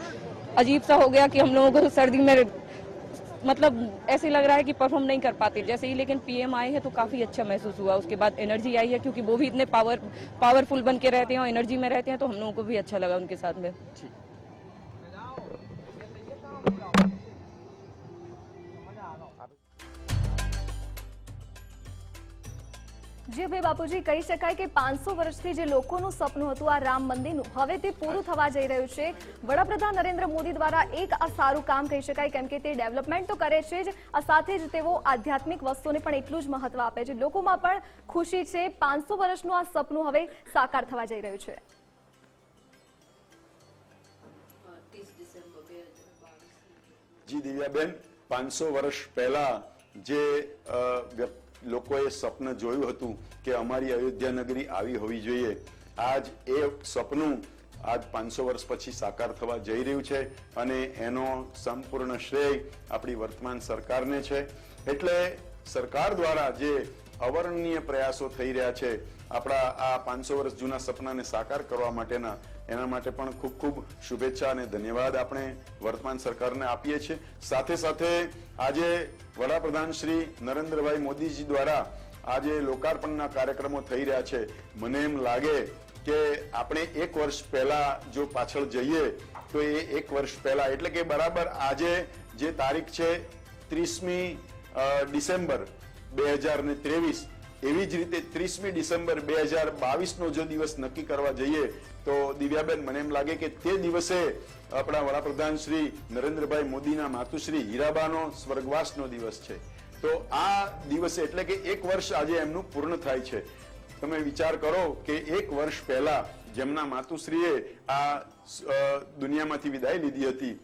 अजीब सा हो गया कि हम लोगों को सर्दी में मतलब ऐसे लग रहा है कि परफॉर्म नहीं कर पाते जैसे ही, लेकिन पीएम आए हैं तो काफ़ी अच्छा महसूस हुआ. उसके बाद एनर्जी आई है क्योंकि वो भी इतने पावरफुल बन के रहते हैं और एनर्जी में रहते हैं, तो हम लोगों को भी अच्छा लगा उनके साथ में. જી ભાઈ બાપુજી, કહી શકાય કે 500 વર્ષથી જે લોકોનું સપનું હતું આ રામ મંદિરનું, હવે તે પૂરું થવા જઈ રહ્યું છે. વડાપ્રધાન નરેન્દ્ર મોદી દ્વારા એક આ સારું કામ કહી શકાય, કેમ કે તે ડેવલપમેન્ટ તો કરે છે જ, આ સાથે જ તેઓ આધ્યાત્મિક વસ્તુને પણ એટલું જ મહત્વ આપે છે. લોકોમાં પણ ખુશી છે. 500 વર્ષનું આ સપનું હવે સાકાર થવા જઈ રહ્યું છે. જી દિવ્યાબેન, 500 વર્ષ પહેલા જે લોકોએ સ્વપ્ન જોયું હતું કે અમારી અયોધ્યા નગરી આવી હોવી જોઈએ, આજ એ સપનું આજ 500 વર્ષ પછી સાકાર થવા જઈ રહ્યું છે, અને એનો સંપૂર્ણ શ્રેય આપણી વર્તમાન સરકારને છે. એટલે સરકાર દ્વારા જે અવર્ણનીય પ્રયાસો થઈ રહ્યા છે આપણા આ 500 વર્ષ જૂના સપનાને સાકાર કરવા માટેના, એના માટે પણ ખૂબ ખૂબ શુભેચ્છા અને ધન્યવાદ આપણે વર્તમાન સરકારને આપીએ છીએ. સાથે સાથે આજે વડાપ્રધાન શ્રી નરેન્દ્રભાઈ મોદીજી દ્વારા આજે લોકાર્પણના કાર્યક્રમો થઈ રહ્યા છે. મને એમ લાગે કે આપણે 1 વર્ષ પહેલા જો પાછળ જઈએ તો એ 1 વર્ષ પહેલા એટલે કે બરાબર આજે જે તારીખ છે 30મી ડિસેમ્બર 2023, એવી જ રીતે 30મી ડિસેમ્બર 2022નો જો દિવસ નક્કી કરવા જઈએ તો દિવ્યાબેન મને એમ લાગે કે તે દિવસે આપણા વડાપ્રધાન શ્રી નરેન્દ્રભાઈ મોદીના માતુશ્રી હીરાબાનો સ્વર્ગવાસનો દિવસ છે. તો આ દિવસે એટલે કે 1 વર્ષ આજે એમનું પૂર્ણ થાય છે. તમે વિચાર કરો કે 1 વર્ષ પહેલા જેમના માતુશ્રીએ આ દુનિયામાંથી વિદાય લીધી હતી,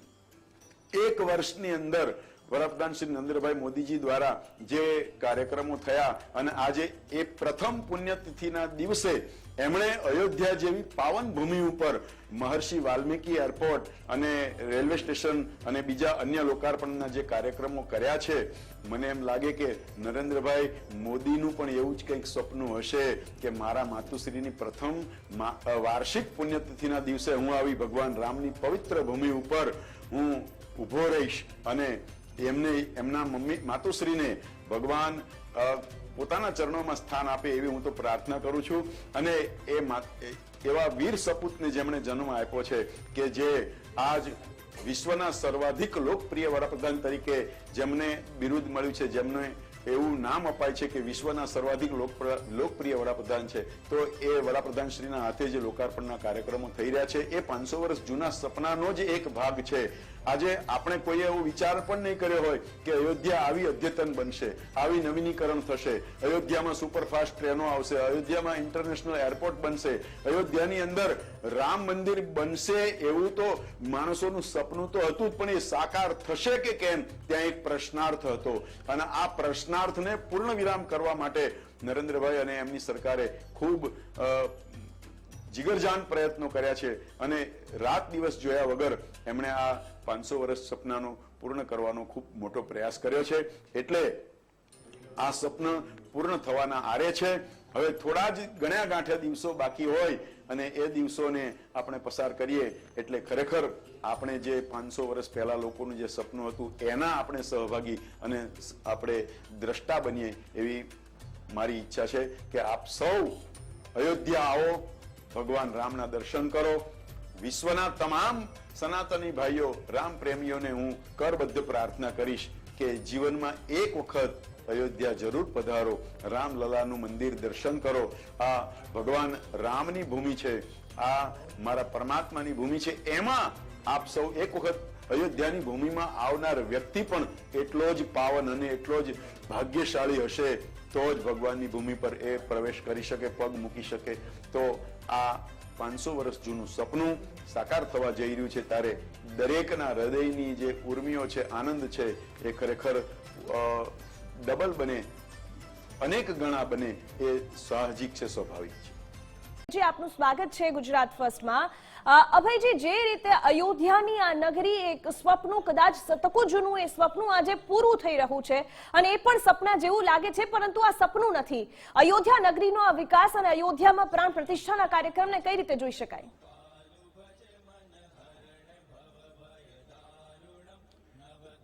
1 વર્ષની અંદર વડાપ્રધાન શ્રી નરેન્દ્રભાઈ મોદીજી દ્વારા જે કાર્યક્રમો થયા, અને આજે એ પ્રથમ પુણ્યતિથિના દિવસે એમણે અયોધ્યા જેવી પાવન ભૂમિ ઉપર મહર્ષિ વાલ્મીકી એરપોર્ટ અને રેલવે સ્ટેશન અને બીજા અન્ય લોકાર્પણના જે કાર્યક્રમો કર્યા છે, મને એમ લાગે કે નરેન્દ્રભાઈ મોદીનું પણ એવું જ કંઈક સપનું હશે કે મારા માતુશ્રીની પ્રથમ વાર્ષિક પુણ્યતિથિના દિવસે હું આવી ભગવાન રામની પવિત્ર ભૂમિ ઉપર હું ઊભો રહીશ, અને એમના માતુશ્રીને ભગવાન પોતાના ચરણોમાં સ્થાન આપે એવી હું તો પ્રાર્થના કરું છું. અને એવા વીર સપૂતને જેમણે જન્મ આપ્યો છે કે જે આજ વિશ્વના સર્વાધિક લોકપ્રિય વડાપ્રધાન તરીકે જેમને બિરુદ મળ્યું છે, જેમને એવું નામ અપાય છે કે વિશ્વના સર્વાધિક લોકપ્રિય વડાપ્રધાન છે, તો એ વડાપ્રધાન શ્રીના હાથે જે લોકાર્પણના કાર્યક્રમો થઈ રહ્યા છે એ 500 વર્ષ જૂના સપનાનો જ એક ભાગ છે. આજે આપણે કોઈએ એવો વિચાર પણ નહીં કર્યો હોય કે અયોધ્યા આવી અદ્યતન બનશે, આવી નવીનીકરણ થશે, અયોધ્યામાં સુપરફાસ્ટ ટ્રેનો આવશે, અયોધ્યામાં ઇન્ટરનેશનલ એરપોર્ટ બનશે, અયોધ્યાની અંદર રામ મંદિર બનશે, એવું તો માણસોનું સપનું તો હતું જ, પણ એ સાકાર થશે કે કેમ ત્યાં એક પ્રશ્નાર્થ હતો. અને આ પ્રશ્નાર્થને પૂર્ણ વિરામ કરવા માટે નરેન્દ્રભાઈ અને એમની સરકારે ખૂબ જીગરજાન પ્રયત્નો કર્યા છે, અને રાત દિવસ જોયા વગર એમણે આ 500 વર્ષ સપનાનો પૂર્ણ કરવાનો ખૂબ મોટો પ્રયાસ કર્યો છે. એટલે આ સપના પૂર્ણ થવાના આરે છે. હવે થોડા જ ગણ્યા ગાંઠ્યા દિવસો બાકી હોય અને એ દિવસોને આપણે પસાર કરીએ એટલે ખરેખર આપણે જે 500 વર્ષ પહેલા લોકોનું જે સપનું હતું એના આપણે સહભાગી અને આપણે દ્રષ્ટા બનીએ એવી મારી ઈચ્છા છે કે આપ સૌ અયોધ્યા આવો, ભગવાન રામના દર્શન કરો. વિશ્વના તમામ સનાતની ભાઈઓ રામ પ્રેમીઓને હું કરબદ્ધ પ્રાર્થના કરીશ કે જીવનમાં એક વખત અયોધ્યા જરૂર પધારો, રામલલાનું મંદિર દર્શન કરો. આ ભગવાન રામની ભૂમિ છે, આ મારા પરમાત્માની ભૂમિ છે. એમાં આપ સૌ એક વખત અયોધ્યાની ભૂમિમાં આવનાર વ્યક્તિ પણ એટલો જ પાવન અને એટલો જ ભાગ્યશાળી હશે તો જ ભગવાનની ભૂમિ પર એ પ્રવેશ કરી શકે, પગ મૂકી શકે. તો આ 500 વર્ષ જૂનું સપનું સાકાર થવા જઈ રહ્યું છે, ત્યારે દરેકના હૃદયની જે ઉર્મિઓ છે, આનંદ છે, એ ખરેખર ડબલ બને, અનેક ગણા બને, એ સાહજિક છે, સ્વાભાવિક છે. જી, આપનું સ્વાગત છે ગુજરાત ફર્સ્ટમાં. અભયજી, જે રીતે અયોધ્યાની આ નગરી એક સ્વપ્નું, કદાચ શતકો જૂનું એ સ્વપ્નું આજે પૂરું થઈ રહ્યું છે, અને એ પણ સપના જેવું લાગે છે, પરંતુ આ સપનું નથી. અયોધ્યા નગરીનો આ વિકાસ અને અયોધ્યામાં પ્રાણ પ્રતિષ્ઠાના કાર્યક્રમને કઈ રીતે જોઈ શકાય?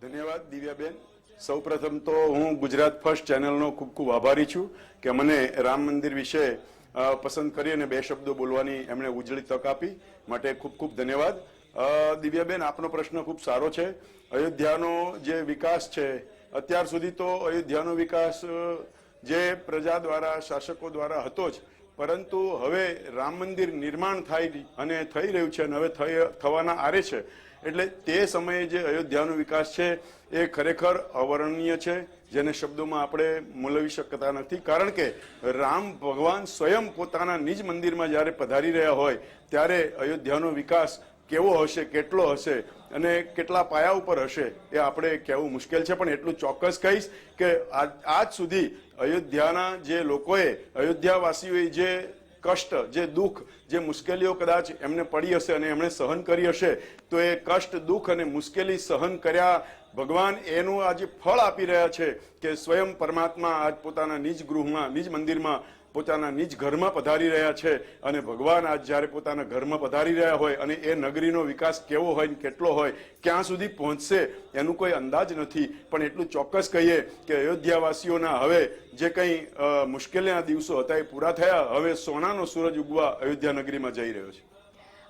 ધન્યવાદ દિવ્યાબેન. સૌપ્રથમ તો હું ગુજરાત ફર્સ્ટ ચેનલનો ખૂબ ખૂબ આભારી છું કે મને રામ મંદિર વિશે પસંદ કરી અને 2 શબ્દો બોલવાની એમણે ઉજળી તક આપી, માટે ખૂબ ખૂબ ધન્યવાદ. દિવ્યાબેન, આપનો પ્રશ્ન ખૂબ સારો છે. અયોધ્યાનો જે વિકાસ છે, અત્યાર સુધી તો અયોધ્યાનો વિકાસ જે પ્રજા દ્વારા, શાસકો દ્વારા હતો જ, પરંતુ હવે રામ મંદિર નિર્માણ થાય અને થઈ રહ્યું છે અને હવે થવાના આરે છે, એટલે તે સમયે જે અયોધ્યાનો વિકાસ છે એ ખરેખર અવર્ણનીય છે, જેને શબ્દોમાં આપણે મૂલવી શકતા નથી. કારણ કે રામ ભગવાન સ્વયં પોતાના નિજ મંદિરમાં જ્યારે પધારી રહ્યા હોય ત્યારે અયોધ્યાનો વિકાસ કેવો હશે, કેટલો હશે અને કેટલા પાયા ઉપર હશે એ આપણે કહેવું મુશ્કેલ છે. પણ એટલું ચોક્કસ કહીશ કે આજ સુધી અયોધ્યાના જે લોકોએ, અયોધ્યાવાસીઓએ જે કષ્ટ, જે દુઃખ, જે મુશ્કેલીઓ કદાચ એમને પડી હશે અને એમણે સહન કરી હશે, તો એ કષ્ટ, દુઃખ અને મુશ્કેલી સહન કર્યા ભગવાન એનું આજે ફળ આપી રહ્યા છે કે સ્વયં પરમાત્મા આજ પોતાના નિજ ગૃહમાં, નિજ મંદિરમાં, પોતાના નિજ ઘરમાં પધારી રહ્યા છે. અને ભગવાન આજ જ્યારે પોતાના ઘરમાં પધારી રહ્યા હોય અને એ નગરીનો વિકાસ કેવો હોય, કેટલો હોય, ક્યાં સુધી પહોંચશે એનું કોઈ અંદાજ નથી. પણ એટલું ચોક્કસ કહીએ કે અયોધ્યાવાસીઓના હવે જે કંઈ મુશ્કેલીના દિવસો હતા એ પૂરા થયા. હવે સોનાનો સૂરજ ઉગવા અયોધ્યા નગરીમાં જઈ રહ્યો છે.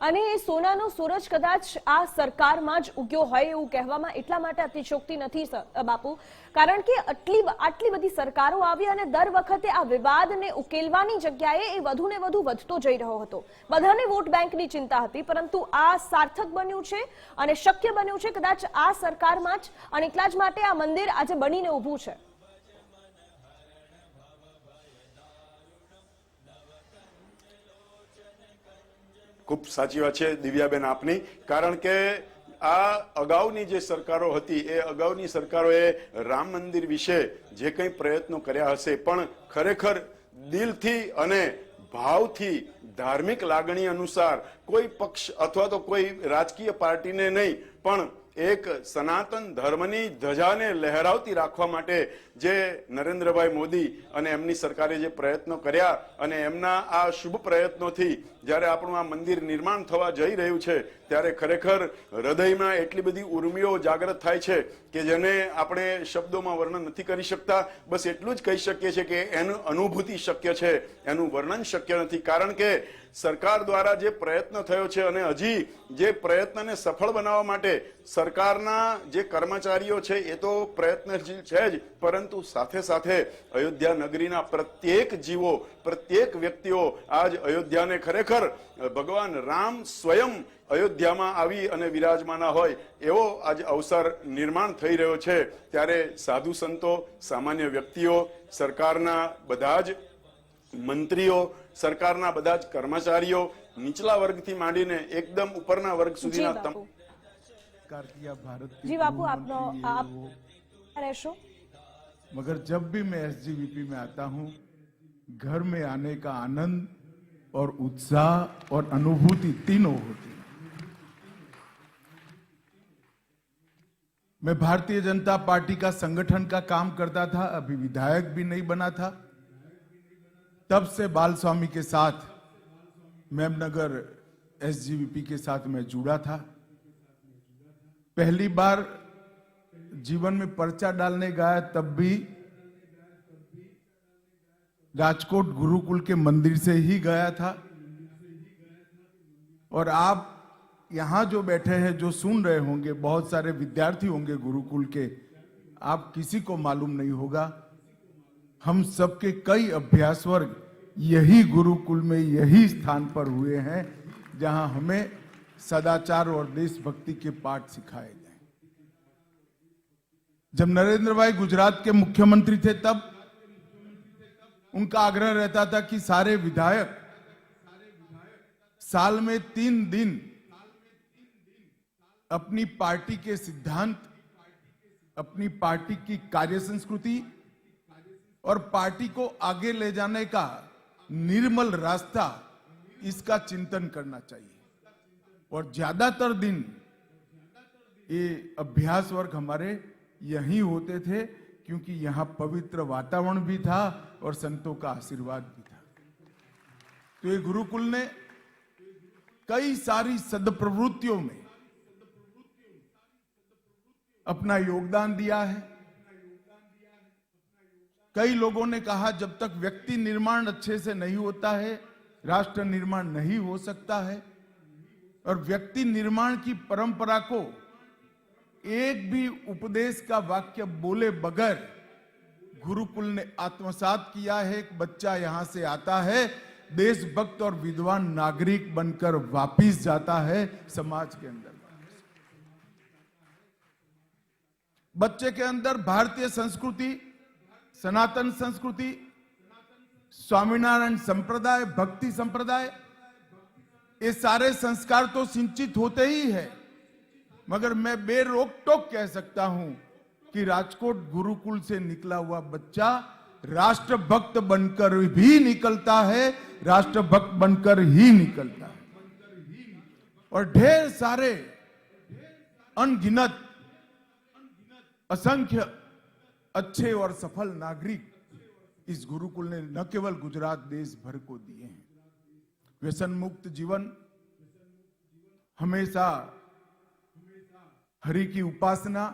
અને એ સોનાનો સૂરજ કદાચ આ સરકારમાં જ ઉગ્યો હોય એવું કહેવામાં એટલા માટે અતિશયોક્તિ નથી બાપુ, કારણ કે આટલી બધી સરકારો આવી અને દર વખતે આ વિવાદને ઉકેલવાની જગ્યાએ એ વધુ ને વધુ વધતો જઈ રહ્યો હતો. બધાને વોટ બેંકની ચિંતા હતી, પરંતુ આ સાર્થક બન્યું છે અને શક્ય બન્યું છે કદાચ આ સરકારમાં જ, અને એટલા જ માટે આ મંદિર આજે બનીને ઊભું છે. ખૂબ સાચી વાત છે દિવ્યાબેન આપની. કારણ કે આ અગાઉની જે સરકારો હતી એ અગાઉની સરકારોએ રામ મંદિર વિશે જે કંઈ પ્રયત્નો કર્યા હશે, પણ ખરેખર દિલથી અને ભાવથી, ધાર્મિક લાગણી અનુસાર, કોઈ પક્ષ અથવા તો કોઈ રાજકીય પાર્ટીને નહીં, પણ એક સનાતન ધર્મની ધજાને લહેરાવતી રાખવા માટે જે નરેન્દ્રભાઈ મોદી અને એમની સરકારે જે પ્રયત્નો કર્યા, અને એમના આ શુભ પ્રયત્નોથી જ્યારે આપણું આ મંદિર નિર્માણ થવા જઈ રહ્યું છે ત્યારે ખરેખર હૃદયમાં એટલી બધી ઉર્મિઓ જાગૃત થાય છે કે જેને આપણે શબ્દોમાં વર્ણન નથી કરી શકતા. બસ એટલું જ કહી શકીએ છીએ કે એનું અનુભૂતિ શક્ય છે, એનું વર્ણન શક્ય નથી. કારણ કે સરકાર દ્વારા જે પ્રયત્ન થયો છે અને હજી જે પ્રયત્નને સફળ બનાવવા માટે સરકારના જે કર્મચારીઓ છે એ તો પ્રયત્નશીલ છે જ, પરંતુ સાથે સાથે અયોધ્યા નગરીના પ્રત્યેક જીવો, પ્રત્યેક વ્યક્તિઓ આજ અયોધ્યાને ખરેખર ભગવાન રામ સ્વયં અયોધ્યામાં આવી અને વિરાજમાના હોય એવો આજ અવસર નિર્માણ થઈ રહ્યો છે. ત્યારે સાધુ સંતો, સામાન્ય વ્યક્તિઓ, સરકારના બધા જ મંત્રીઓ, સરકારના બધા જ કર્મચારીઓ, નીચલા વર્ગથી માંડીને એકદમ ઉપરના વર્ગ સુધીના જી બાપુ, આપનો આપ રહેશો. मगर जब भी मैं SGVP में आता हूं, घर में आने का आनंद और उत्साह और अनुभूति तीनों होती है. मैं भारतीय जनता पार्टी का संगठन का काम करता था, अभी विधायक भी नहीं बना था. तब से बाल स्वामी के साथ, मेमनगर SGVP के साथ मैं जुड़ा था. पहली बार जीवन में पर्चा डालने गया तब भी राजकोट गुरुकुल के मंदिर से ही गया था. और आप यहां जो बैठे हैं, जो सुन रहे होंगे, बहुत सारे विद्यार्थी होंगे गुरुकुल के, आप किसी को मालूम नहीं होगा हम सबके कई अभ्यास वर्ग यही गुरुकुल में यही स्थान पर हुए हैं जहां हमें सदाचार और देशभक्ति के पाठ सिखाए गए। जब नरेंद्र भाई गुजरात के मुख्यमंत्री थे तब उनका आग्रह रहता था कि सारे विधायक साल में 3 दिन अपनी पार्टी के सिद्धांत, अपनी पार्टी की कार्य संस्कृति और पार्टी को आगे ले जाने का निर्मल रास्ता, इसका चिंतन करना चाहिए। और ज्यादातर दिन ये अभ्यास वर्ग हमारे यहीं होते थे क्योंकि यहां पवित्र वातावरण भी था और संतों का आशीर्वाद भी था। तो ये गुरुकुल ने कई सारी सदप्रवृत्तियों में अपना योगदान दिया है। कई लोगों ने कहा जब तक व्यक्ति निर्माण अच्छे से नहीं होता है राष्ट्र निर्माण नहीं हो सकता है। और व्यक्ति निर्माण की परंपरा को एक भी उपदेश का वाक्य बोले बगैर गुरुकुल ने आत्मसात किया है। एक बच्चा यहां से आता है, देशभक्त और विद्वान नागरिक बनकर वापिस जाता है समाज के अंदर। बच्चे के अंदर भारतीय संस्कृति, सनातन संस्कृति, स्वामीनारायण संप्रदाय, भक्ति संप्रदाय, ये सारे संस्कार तो सिंचित होते ही है, मगर मैं बेरोक टोक कह सकता हूं कि राजकोट गुरुकुल से निकला हुआ बच्चा राष्ट्रभक्त बनकर भी निकलता है, राष्ट्रभक्त बनकर ही निकलता है। और ढेर सारे अनगिनत असंख्य अच्छे और सफल नागरिक इस गुरुकुल ने न केवल गुजरात, देश भर को दिए हैं। व्यसन मुक्त जीवन, हमेशा हरि की उपासना,